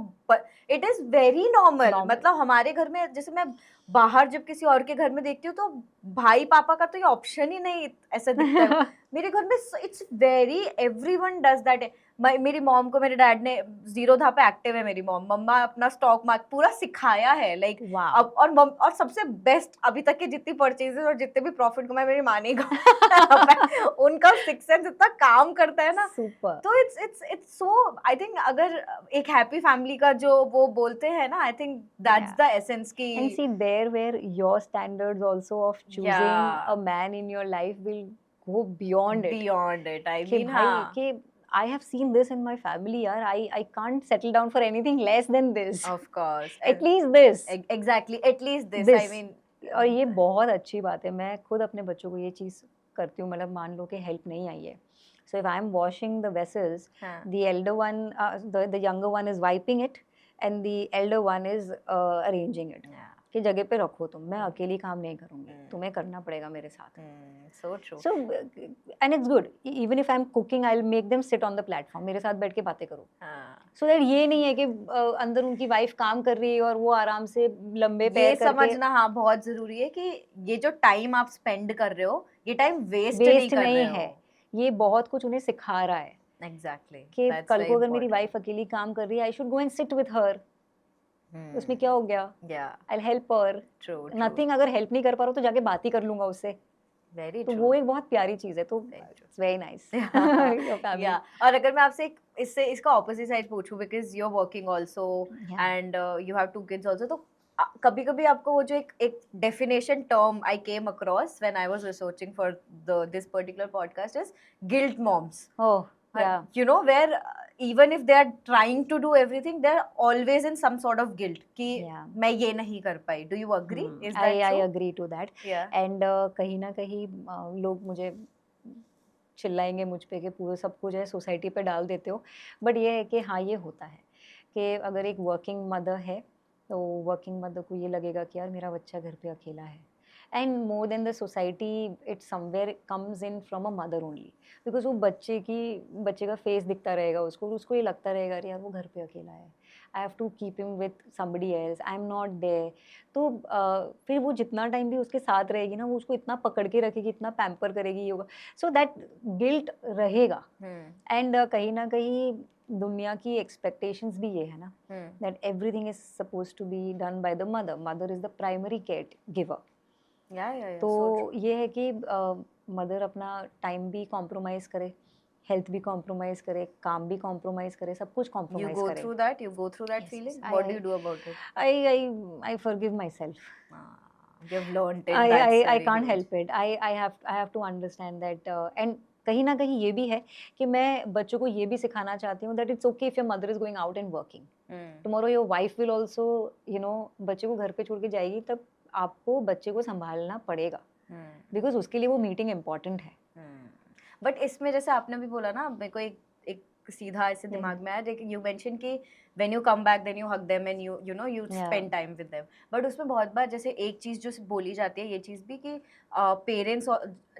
इट इज वेरी नॉर्मल। मतलब हमारे घर में जैसे मैं बाहर जब किसी और के घर में देखती हूँ तो भाई पापा का तो ये ऑप्शन ही नहीं ऐसा दिखता है। मेरे घर में it's very everyone does that. मेरी मॉम को मेरे डैड ने जीरोधा पे एक्टिव है मेरी मॉम, मम्मा अपना स्टॉक मार्केट पूरा सिखाया है, लाइक और सबसे बेस्ट अभी तक के जितनी परचेजेस और जितने भी प्रॉफिट कमाए मेरी माँ ने उनका सिक्स सेंस इतना काम करता है ना, तो इट्स सो, आई थिंक अगर एक हैप्पी फैमिली का जो वो बोलते हैं ना, I think that's the essence की। And see there where your standards also of choosing a man in your life will go beyond it. I mean, भाई कि I have seen this in my family, yaar. I can't settle down for anything less than this. Of course. At least this. Exactly. At least this. I This. mean. और ये बहुत अच्छी बात है. मैं खुद अपने बच्चों को ये चीज़ करती हूँ. मतलब मान लो कि हेल्प नहीं आई है. So if I'm washing the vessels, the elder one, the younger one is wiping it, and the elder one is arranging it. Yeah. कि जगह पे रखो तुम. मैं अकेली काम नहीं करूँगी. तुम्हें करना पड़ेगा मेरे साथ. So true. So and it's good. Even if I'm cooking, I'll make them sit on the platform. मेरे साथ बैठ के बातें करो. So that ये नहीं है कि अंदर उनकी वाइफ काम कर रही है और वो आराम से लंबे पैर करके. ये समझना हाँ बहुत जरूरी है कि ये जो टाइम आप स्पेंड कर रहे हो ये टाइम वेस्ट नहीं है. ये बहुत कुछ उन्हें सिखा रहा है. Exactly. कि कल को अगर मेरी वाइफ अकेली काम कर रही है, I should go and sit with her. उसमें क्या हो गया? Yeah. I'll help her. True. Nothing अगर हेल्प नहीं कर पा रहा तो जाके बात ही कर लूंगा उससे. Very तो true. वो एक बहुत प्यारी चीज है. तो it's very nice. Yeah. और अगर मैं आपसे इसका opposite side पूछूं because you're working also and you have 2 kids also, तो कभी-कभी आपको वो जो एक definition term I came across when I was researching for this particular podcast is guilt moms. Oh, yeah. You know, where even if they are trying to do everything, they are always in some sort of guilt कि मैं ये नहीं कर पाई. Do you agree? Is that true? I agree to that. Yeah. And कहीं ना कहीं लोग मुझे चिल्लाएंगे मुझ पे कि पूरे सब कुछ है सोसाइटी पे डाल देते हो. बट ये है कि हाँ ये होता है कि अगर एक वर्किंग मदर है तो वर्किंग मदर को ये लगेगा कि यार मेरा बच्चा घर पे अकेला है. And more than the society it somewhere comes in from a mother only because वो बच्चे का फेस दिखता रहेगा उसको ये लगता रहेगा अरे यार वो घर पे अकेला है. I have to keep him with somebody else. I am not there. तो फिर वो जितना टाइम भी उसके साथ रहेगी ना वो उसको इतना पकड़ के रखेगी इतना पैम्पर करेगी योगा. सो दैट गिल्ट रहेगा. एंड कहीं ना कहीं दुनिया की एक्सपेक्टेशंस भी ये है ना that everything is suppose to be done by the mother is the primary care giver. तो ये है कि मदर अपना टाइम भी कॉम्प्रोमाइज करे, हेल्थ भी कॉम्प्रोमाइज करे, काम भी कॉम्प्रोमाइज करे, सब कुछ कॉम्प्रोमाइज करे. You go through that feeling. What do you do about it? I forgive myself. You've learned it. I can't help it. I have to understand that and कहीं ना कहीं ये भी है कि मैं बच्चों को ये भी सिखाना चाहती हूँ that it's okay if your mother is going out and working. Tomorrow your wife will also, you know, बच्चे को घर पे छोड़ के जाएगी तब आपको बच्चे को संभालना पड़ेगा बिकॉज उसके लिए वो मीटिंग इम्पोर्टेंट है. बट इसमें जैसे आपने भी बोला ना मेरे को एक सीधा ऐसे दिमाग में आया यू मेंशन कि when you come back then you hug them and you know you spend time with them. But उसमें बहुत बार जैसे एक चीज जो बोली जाती है ये चीज भी कि पेरेंट्स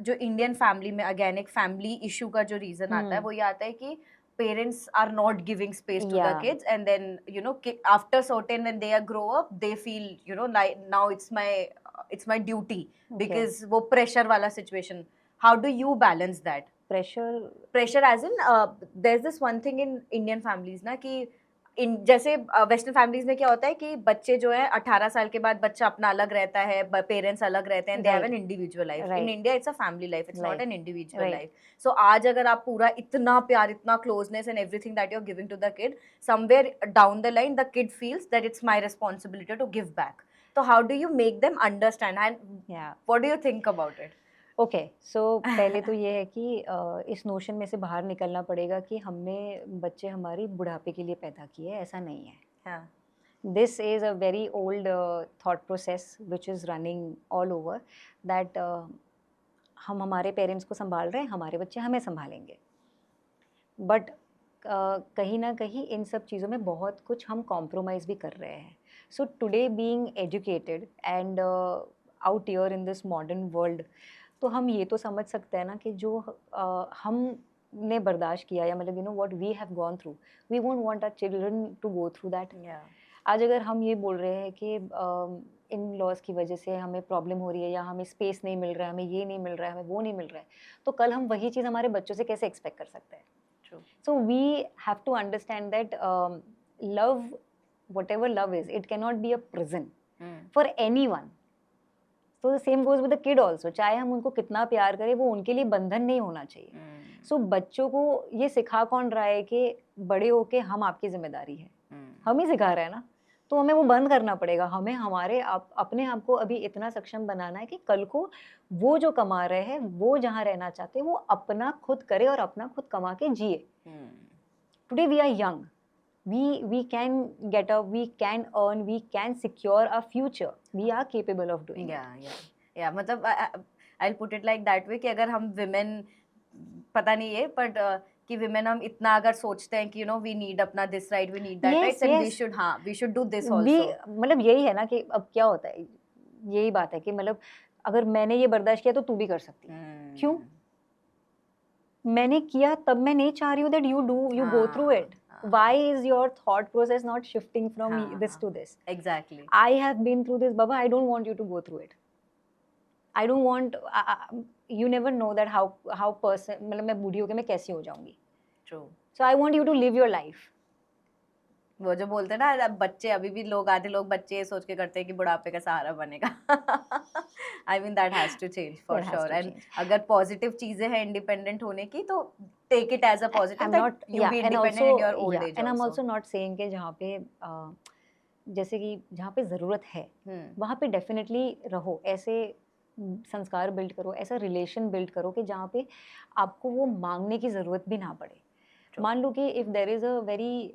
जो इंडियन फैमिली में अगेन एक फैमिली इशू का जो रीजन आता है वो ये आता है कि parents are not giving space to the kids and then you know after certain when they grow up they feel you know like now it's my duty because wo pressure wala situation. How do you balance that pressure as in there's this one thing in Indian families na कि जैसे western families में क्या होता है कि बच्चे जो है 18 साल के बाद बच्चा अपना अलग रहता है, पेरेंट्स अलग रहते हैं, they have an individual life. In India it's a family life, it's not an individual life. So आज अगर आप पूरा इतना प्यार इतना closeness and everything that you are giving to the kid, somewhere down the line the kid feels that it's my responsibility to give back. तो how do you make them understand and what do you think about it? Okay so पहले तो ये है कि इस notion में से बाहर निकलना पड़ेगा कि हमने बच्चे हमारी बुढ़ापे के लिए पैदा किए, ऐसा नहीं है. This is a very old thought process which is running all over that हम हमारे पेरेंट्स को संभाल रहे हैं, हमारे बच्चे हमें संभालेंगे. बट कहीं ना कहीं इन सब चीज़ों में बहुत कुछ हम कॉम्प्रोमाइज़ भी कर रहे हैं. So today being educated and out here in this modern world तो हम ये तो समझ सकते हैं ना कि जो हमने बर्दाश्त किया या मतलब you know what we have gone through we won't want our children to go through that. आज अगर हम ये बोल रहे हैं कि इन लॉज की वजह से हमें प्रॉब्लम हो रही है या हमें स्पेस नहीं मिल रहा है, हमें ये नहीं मिल रहा है, हमें वो नहीं मिल रहा है, तो कल हम वही चीज़ हमारे बच्चों से कैसे एक्सपेक्ट कर सकते हैं? So we have to understand that love whatever love is, it cannot be a prison for anyone. So the same goes with the kid also. चाहे हम उनको कितना प्यार करें वो उनके लिए बंधन नहीं होना चाहिए. So बच्चों को ये सिखा कौन रहा है कि बड़े होके हम आपकी जिम्मेदारी है? हम ही सिखा रहे हैं ना. तो हमें वो बंद करना पड़ेगा। हमें अपने आप को अभी इतना सक्षम बनाना है कि कल को वो जो कमा रहे हैं, वो जहाँ रहना चाहते हैं, वो अपना खुद करे और अपना खुद कमा के जिए। Today we are young. We can get up, we can earn, we can secure our future. We are capable of doing it. Yeah. मतलब I'll put it like that way कि अगर हम women, पता नहीं है, but कि women हम इतना अगर सोचते हैं कि we need अपना this right, we need that Yes, right, then yes. we should do this also. मतलब यही है ना कि अब क्या होता है, यही बात है कि मतलब अगर मैंने ये बर्दाश्त किया तो तू भी कर सकती है। क्यों? मैंने किया तब मैं नहीं चाह रही हूँ that you go through it. Why is your thought process not shifting from this to this? Exactly. I have been through this, Baba. I don't want you to go through it. I don't want. You never know that how person. मतलब मैं बूढ़ी होके मैं कैसी हो जाऊंगी. True. So I want you to live your life. वो जो बोलते हैं ना, बच्चे अभी भी आधे लोग बच्चे ये सोच के करते हैं कि बुढ़ापे का सहारा बनेगा. I mean that has to change for sure. And अगर पॉजिटिव चीजें हैं इंडिपेंडेंट होने की, तो take it as a positive that you be independent in your old age. And I'm also not saying कि जहाँ पे जैसे कि जहाँ पे जरूरत है वहाँ पे डेफिनेटली रहो, ऐसे संस्कार बिल्ड करो, ऐसा रिलेशन बिल्ड करो कि जहाँ पे आपको वो मांगने की जरूरत भी ना पड़े. मान लो कि if there is a very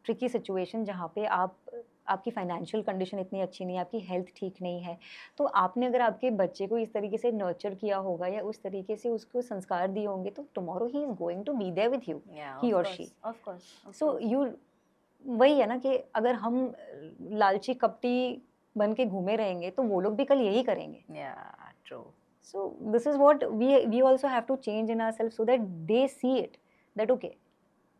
tricky situation जहाँ पे आपकी फाइनेंशियल कंडीशन इतनी अच्छी नहीं है, आपकी हेल्थ ठीक नहीं है, तो आपने अगर आपके बच्चे को इस तरीके से नर्चर किया होगा या उस तरीके से उसको संस्कार दिए होंगे, तो tomorrow he is going to be there with you, he और शी. सो यू वही है ना कि अगर हम लालची कपटी बन के घूमे रहेंगे तो वो लोग भी कल यही करेंगे. True. So this is what we also have to change in ourselves so that they see it that okay.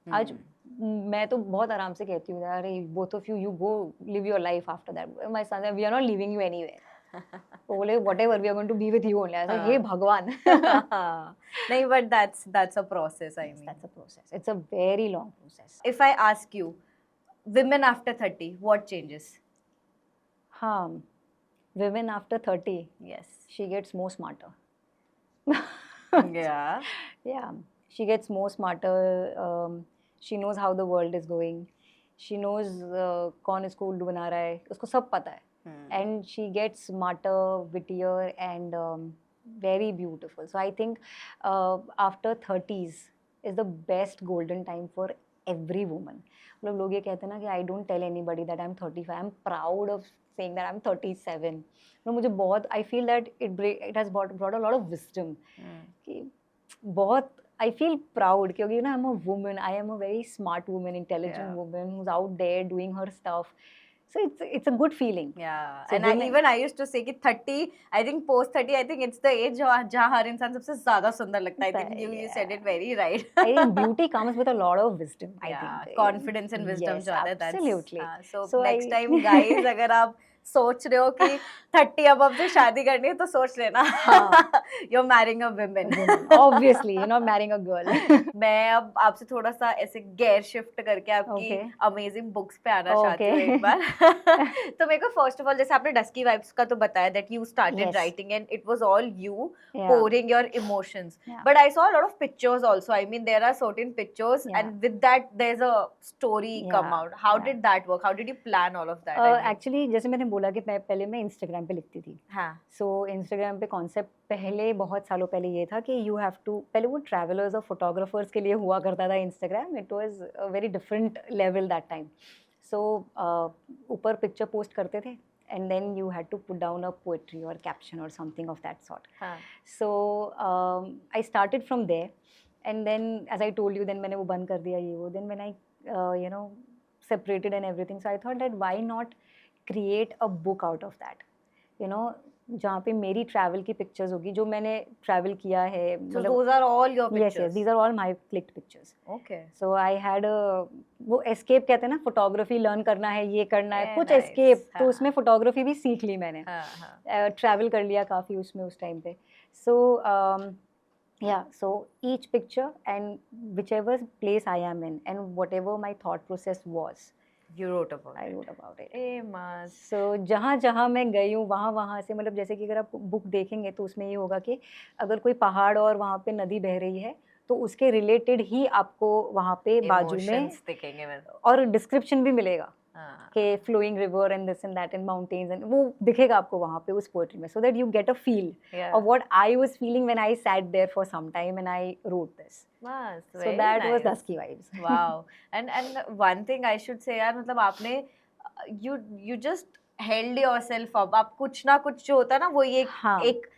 आज मैं तो बहुत आराम से कहती हूँ, अरे both of you go live your life after that. My son, we are not leaving you anywhere. तो बोले whatever, we are going to be with you only. I said, हे भगवान. नहीं, but that's a process. I mean, that's a process. It's a very long process. If I ask you, women after 30, what changes? Women after 30. Yes. She gets more smarter. Yeah. Yeah. She gets more smarter. She knows how the world is going. She knows कौन इसको उल्लू बना रहा है, उसको सब पता है. And she gets smarter, wittier, and very beautiful. So I think after 30s is the best golden time for every woman. मतलब लोग ये कहते हैं ना कि I don't tell anybody that I'm 35. I'm proud of saying that I'm 37. मुझे बहुत I feel that it has brought a lot of wisdom. कि बहुत I feel proud क्योंकि ना I'm a woman. I am a very smart woman, intelligent woman who's out there doing her stuff. So it's a good feeling. Yeah. So and I used to say कि 30, I think post 30, I think it's the age जहाँ हर इंसान सबसे ज़्यादा सुंदर लगता है. I think you said it very right. I think beauty comes with a lot of wisdom. I think confidence and wisdom. Yes, absolutely. So next time guys, अगर आप सोच रहे हो कि 30 above से शादी करनी है तो सोच लेना. You're marrying a woman. Obviously, you're not marrying a girl. मैं अब आपसे थोड़ा सा ऐसे गेयर शिफ्ट करके आपकी अमेजिंग बुक्स पे आना चाहती हूँ एक बार. तो मेरे को फर्स्ट ऑफ ऑल, जैसे आपने डस्की वाइब्स का तो बताया that you started writing and it was all you pouring your emotions. But I saw a lot of pictures also. I mean, there are certain pictures and with that there's a story come out. How did that work? How did you plan all of that? Actually, जैसे मैंने बोला कि पहले मैं Instagram पे लिखती थी. So Instagram पे कॉन्सेप्ट पहले बहुत सालों पहले ये था कि you have to, पहले वो ट्रैवलर्स और फोटोग्राफर्स के लिए हुआ करता था Instagram. It was a very different level that time. So ऊपर पिक्चर पोस्ट करते थे and then you had to put down a poetry or caption or something of that sort. So I started from there and then as I told you, then मैंने वो बंद कर दिया ये वो. Then when I separated and everything, so I thought that why not create a book out of that, जहाँ पे मेरी ट्रैवल की पिक्चर्स होगी जो मैंने ट्रैवल किया है. So those are all your pictures? Yes, these are all my clicked pictures. Okay. So I had वो escape कहते हैं ना, फोटोग्राफी लर्न करना है, ये करना है, कुछ escape. तो उसमें फोटोग्राफी भी सीख ली मैंने. ट्रैवल कर लिया काफ़ी उसमें उस टाइम पे. So yeah, so each picture and whichever place I am in and whatever my thought process was, You wrote about I it. wrote about it. Famous. So जहाँ मैं गई हूँ वहाँ से, मतलब जैसे कि अगर आप बुक देखेंगे तो उसमें ये होगा कि अगर कोई पहाड़ और वहाँ पे नदी बह रही है तो उसके रिलेटेड ही आपको वहाँ पे बाजू में दिखेंगे और डिस्क्रिप्शन भी मिलेगा हाँ. के flowing river and this and that and mountains and वो दिखेगा आपको वहाँ पे उस poetry में, so that you get a feel Yeah. of what I was feeling when I sat there for some time and I wrote this. Must, So very that was nice. Dusky Vibes. Wow. And one thing I should say यार, मतलब आपने you just held yourself up. आप कुछ ना कुछ जो होता है ना वो ये हाँ. एक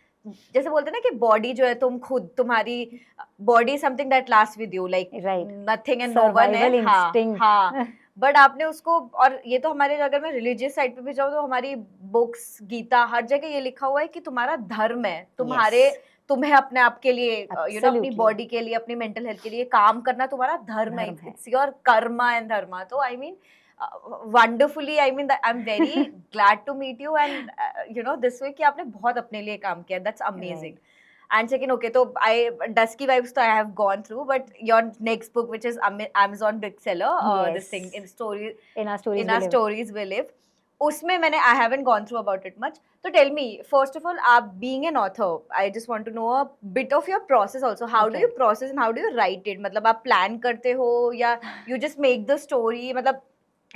जैसे बोलते हैं ना कि बॉडी जो है तुम खुद तुम्हारी body something that last with you like Right. Nothing and no one Survival है. हाँ instinct. हाँ. बट आपने उसको, और ये तो हमारे, अगर मैं रिलीजियस साइड पे भी जाऊँ तो हमारी बुक्स, गीता, हर जगह ये लिखा हुआ है कि तुम्हारा धर्म है, तुम्हारे Yes. तुम्हें अपने आप के लिए अपनी Absolutely. बॉडी के लिए, अपनी मेंटल हेल्थ के लिए काम करना तुम्हारा धर्म है. धर्म है. It's your karma and dharma. तो I mean wonderfully, I mean I am very glad to meet you and you know this way कि आपने बहुत अपने लिए काम किया. That's amazing. And second, okay, so Dusky Vibes तो I have gone through, but your next book, which is Amazon bestseller, this Yes. thing, in story, In our stories in we our live. stories we live, उसमें मैंने I haven't gone through about it much. So tell me, first of all, आप being an author, I just want to know a bit of your process also. How do Okay. you process and how do you write it? मतलब आप plan करते हो या you just make the story, मतलब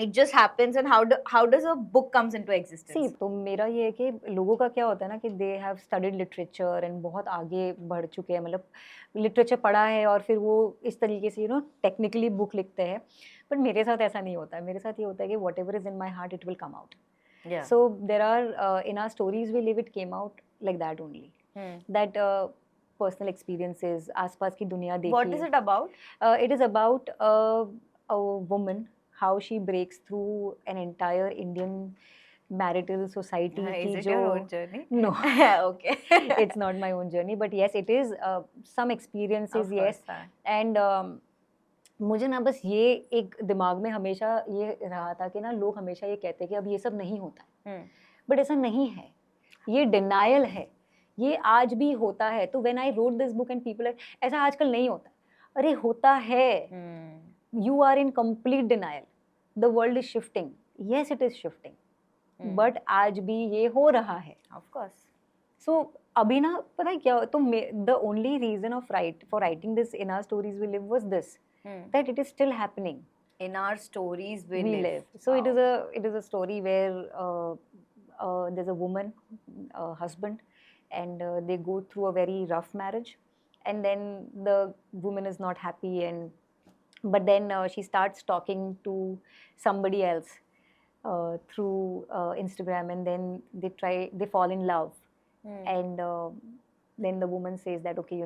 it just happens, and how does a book comes into existence? See, तो मेरा ये है कि लोगों का क्या होता है ना कि they have studied literature and बहुत आगे बढ़ चुके हैं, मतलब लिटरेचर पढ़ा है और फिर वो इस तरीके से टेक्निकली बुक लिखते हैं. बट मेरे साथ ऐसा नहीं होता है. मेरे साथ ये होता है कि whatever is in my heart it will come out. Yeah. So there are in our stories we live it came out like that only. That personal experiences, आसपास की दुनिया देखी. What is it about? It is about a woman, how she breaks through an entire Indian marital society. Is की it जो your own journey? No. Okay. It's not my own journey, but yes, it is some experiences. Of Yes, course, हाँ. and मुझे ना बस ये एक दिमाग में हमेशा ये रहा था कि ना लोग हमेशा ये कहते हैं कि अब ये सब नहीं होता है, बट ऐसा नहीं है. ये डिनायल है, ये आज भी होता है. तो when I wrote this book and people ऐसा आजकल नहीं होता. अरे होता है. You are in complete denial. The world is shifting. Yes, it is shifting. But आज भी ये हो रहा है. Of course. So अभी ना पता है क्या, तो the only reason of for writing this In Our Stories We Live was this, that it is still happening. In our stories we live. So it is a story where there's a woman, husband, and they go through a very rough marriage, and then the woman is not happy, but then she starts talking to somebody else through Instagram, and then they fall in love. And then the woman says that, okay,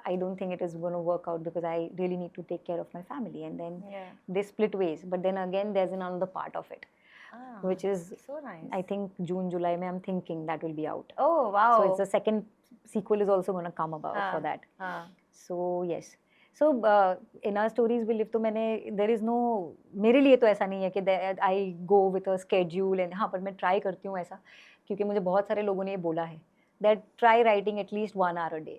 I don't think it is going to work out because I really need to take care of my family. And then they split ways. But then again, there's another part of it, which is so nice. I think June, July, I'm thinking that will be out. Oh, wow. So it's the second sequel is also going to come about for that. So yes. So In Our Stories We Live, तो there is no, मेरे लिए तो ऐसा नहीं है कि I go with a schedule, and हाँ, पर मैं try करती हूँ ऐसा, क्योंकि मुझे बहुत सारे लोगों ने ये बोला है that try writing at least 1 hour a day.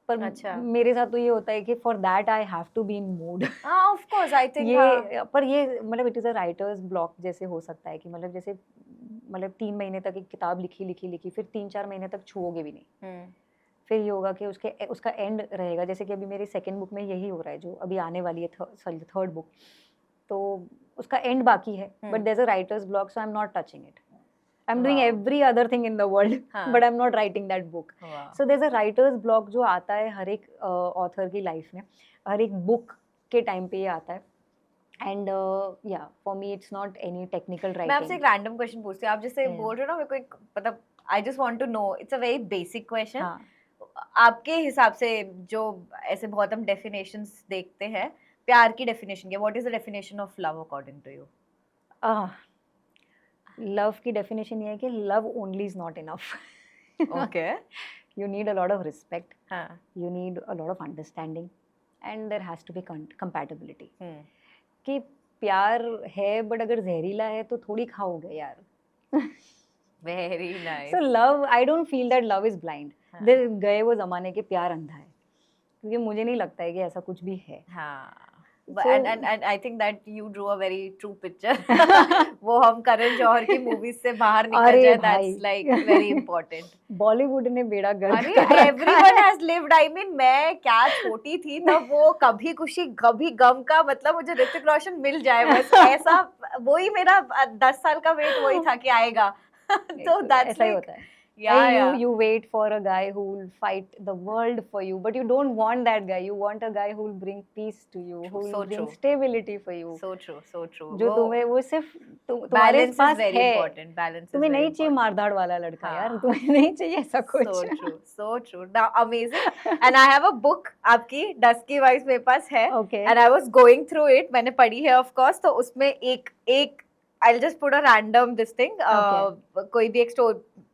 पर मेरे साथ तो ये होता है कि for that I have to be in mood. Of course, I think. पर ये मतलब it is a writer's block जैसे हो सकता है कि मतलब जैसे 3 महीने तक एक किताब लिखी फिर 3-4 महीने तक छुओगे भी नहीं. फिर ये होगा कि उसका एंड रहेगा. जैसे कि अभी मेरी सेकंड बुक में यही हो रहा है, जो अभी आने वाली है थर्ड बुक, तो उसका एंड बाकी है. But there is a writer's block, so I am not touching it. I am doing every other thing in the world, but I am not writing that book. So there is a writer's block जो आता है हर एक author की life में, हर एक book के time पे ये आता है. एंड या for me it's not any technical writing. मैं आपसे एक रैंडम क्वेश्चन पूछती हूँ. आप जैसे बोल रहे हो ना, मेरे को एक मतलब I just want to know, it's a very basic question. आपके हिसाब से जो ऐसे बहुत हम डेफिनेशंस देखते हैं, प्यार की डेफिनेशन क्या? What is the definition of love according to you? Love की डेफिनेशन ये है कि love only is not enough. Okay. You need a lot of respect, you need a lot of understanding, and there has to be compatibility. कि प्यार है but अगर जहरीला है तो थोड़ी खाओगे यार. Very nice. So love, I don't feel that love is blind. गए वो जमाने के प्यार अंधा है, क्योंकि मुझे नहीं लगता है कि ऐसा कुछ भी है. and I think that you drew a very true picture. वो हम करण जौहर की movies से बाहर निकल अरे जाए, भाई। that's like very important. Bollywood ने बेड़ा गर्क अरे कर रखा everyone है। has lived. I mean, मैं क्या छोटी थी तब वो कभी खुशी कभी गम का मतलब मुझे ऋतिक रोशन मिल जाए बस ऐसा, वही मेरा 10 साल का वेट वही था कि आएगा. तो that's ऐसा ही like होता है। yeah, yeah. You wait for a guy who will fight the world for you, but you don't want that guy. You want a guy who will bring peace to you, True, who will so bring true. stability for you. So true, so true. जो तुम्हें वो सिर्फ तुम्हारे balance is pass very है। important. Balance is तुम्हें very नहीं चाहिए important. मारधाड़ वाला लड़का यार, हाँ. तुम्हें नहीं चाहिए ऐसा कुछ। So true, so true. Now, amazing. And I have a book आपकी Dusky Vibes मेरे पास है. Okay. And I was going through it. मैंने पढ़ी है of course. तो उसमें एक I'll just put a random this thing. कोई भी एक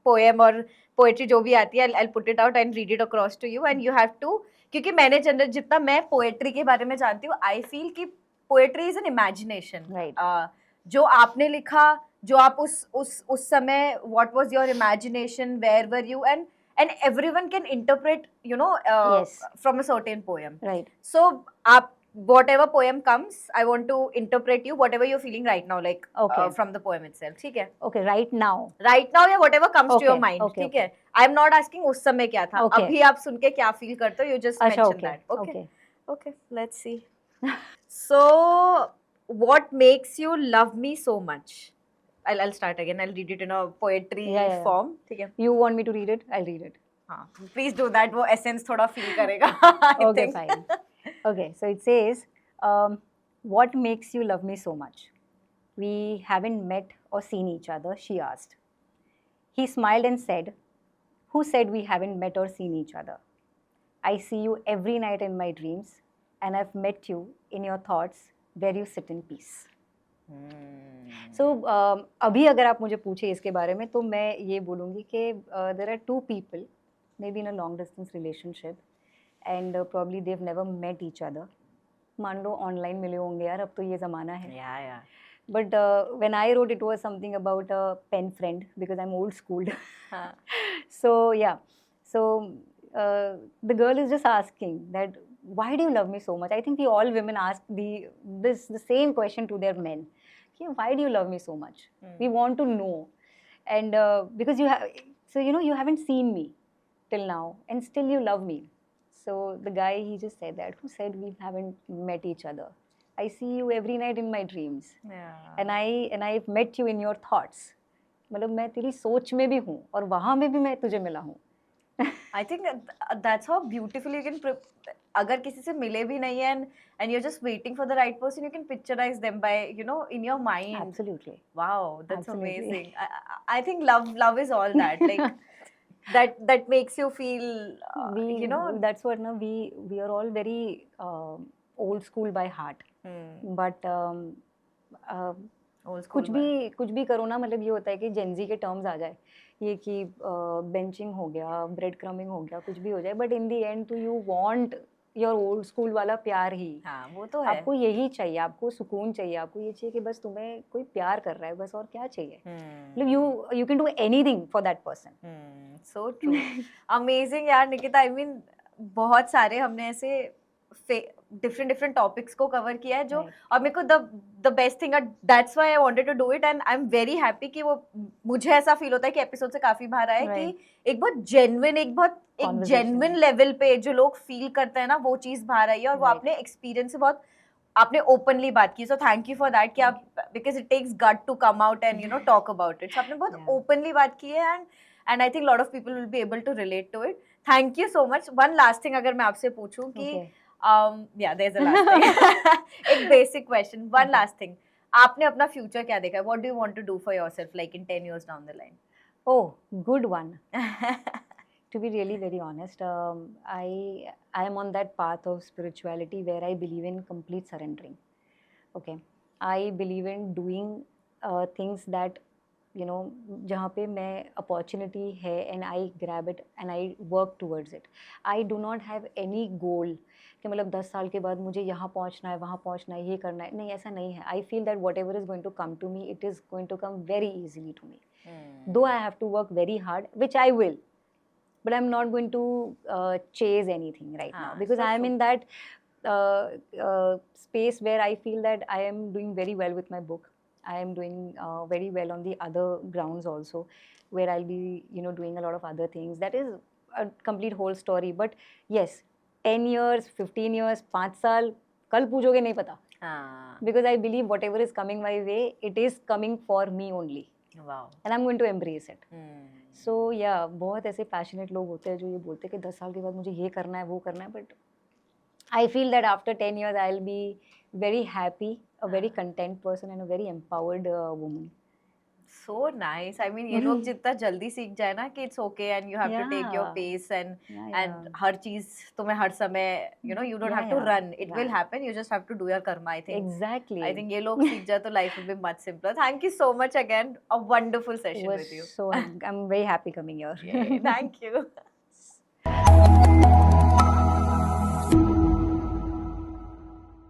poem और poetry जो भी आती है, I'll put it out and read it across to you. And you have to, क्योंकि मैंने जितना मैं poetry के बारे में जानती हूँ, I feel कि poetry is an imagination. Right. जो आपने लिखा, जो आप उस समय what was your imagination, where were you, and everyone can interpret, you know, Yes. from a certain poem. Right. So आप whatever poem comes, I want to interpret you whatever you're feeling right now, like Okay. from the poem itself. ठीक है? Okay, right now. Right now या whatever comes to your Okay, mind. okay, ठीक है? I'm not asking उस समय क्या था. Okay. अभी आप सुन के क्या feel करते हो? You just अच्छा, mention okay, that. Okay. okay. Okay. Let's see. So, what makes you love me so much? I'll start again. I'll read it in a poetry Yeah. form. ठीक है? You want me to read it? I'll read it. हाँ. Please do that. वो essence थोड़ा feel करेगा. I Okay, think. fine. Okay, so it says, what makes you love me so much? We haven't met or seen each other, she asked. He smiled and said, who said we haven't met or seen each other? I see you every night in my dreams, and I've met you in your thoughts where you sit in peace. So, अभी अगर आप मुझे पूछे इसके बारे में तो मैं ये बोलूँगी कि there are two people, maybe in a long distance relationship, and probably they've never met each other. मान लो ऑनलाइन मिले होंगे यार, अब तो ये ज़माना है. Yeah. But when I wrote, it was something about a pen friend because I'm old schooled. So yeah, so the girl is just asking that why do you love me so much? I think we all women ask the same question to their men. Okay, why do you love me so much? We want to know, and because you have, so you know, you haven't seen me till now, and still you love me. So the guy, he just said that. Who said we haven't met each other? I see you every night in my dreams. Yeah. And I've met you in your thoughts. मतलब मैं तेरी सोच में भी हूँ और वहाँ में भी मैं तुझे मिला हूँ. I think that's how beautifully you can अगर किसी से मिले भी नहीं है and you're just waiting for the right person, you can picturize them by, you know, in your mind. Absolutely. Wow, that's Absolutely. amazing. I think love is all that, like that makes you feel you know, that's what now we are all very old school by heart. But old school कुछ भी करो ना, मतलब ये होता है कि Gen Z के टर्म्स आ जाए, ये कि बेंचिंग हो गया, ब्रेड क्रमिंग हो गया, कुछ भी हो जाए, बट इन द एंड तो you want your old school वाला प्यार ही. हाँ, वो तो है. आपको यही चाहिए, आपको सुकून चाहिए, आपको ये चाहिए कि बस तुम्हें कोई प्यार कर रहा है, बस और क्या चाहिए. मतलब you can do anything for that person. So true. Amazing यार निकिता. I mean बहुत सारे हमने ऐसे different topics को cover किया है जो, और मेरे को the best thing, that's why I wanted to do it, and I'm very happy कि वो मुझे ऐसा feel होता है कि episode से काफी बाहर आया है कि एक बहुत genuine, एक genuine level पे जो लोग feel करते हैं ना, वो चीज़ बाहर आई है, और वो आपने experience से बहुत आपने openly बात की. So thank you for that कि आप, because it takes gut to come out and, you know, talk about it. So आपने बहुत openly बात की है, and I think a lot of people will be able to relate to it. Thank you so much. One last thing अगर मैं आपसे पूछूं कि yeah, there's a last thing. एक basic question. One last thing. आपने अपना future क्या देखा है? What do you want to do for yourself, like in 10 years down the line? Oh, good one. To be really very honest, I am on that path of spirituality where I believe in complete surrendering. Okay, I believe in doing things that, you know, जहाँ पे मैं opportunity है and I grab it and I work towards it. I do not have any goal कि मतलब 10 साल के बाद मुझे यहाँ पहुँचना है, वहाँ पहुँचना है, ये करना है. नहीं, ऐसा नहीं है. I feel that whatever is going to come to me, it is going to come very easily to me. Though I have to work very hard, which I will, but I'm not going to chase anything right now, because I am in that space where I feel that I am doing very well with my book. I am doing very well on the other grounds also, where I'll be, doing a lot of other things. That is a complete whole story. But yes, 10 years, 15 years, 5 साल, कल पूछोगे नहीं पता. हाँ. Because I believe whatever is coming my way, it is coming for me only. Wow. And I'm going to embrace it. Hmm. So yeah, बहुत ऐसे passionate लोग होते हैं जो ये बोलते हैं कि 10 साल के बाद मुझे ये करना है वो करना है, but I feel that after 10 years I'll be very happy, a very content person and a very empowered woman. So nice. I mean, ये लोग जितना जल्दी सीख जाए ना कि it's okay and you have to take your Yeah. pace and Yeah. हर चीज तुम्हें हर समय you don't Yeah, have to yeah. run. It will Yeah. happen. You just have to do your karma. I think. Exactly. I think ये लोग सीख जाए तो life will be much simpler. Thank you so much again. A wonderful It session was with you. so I'm very happy coming here. Yay. Thank you.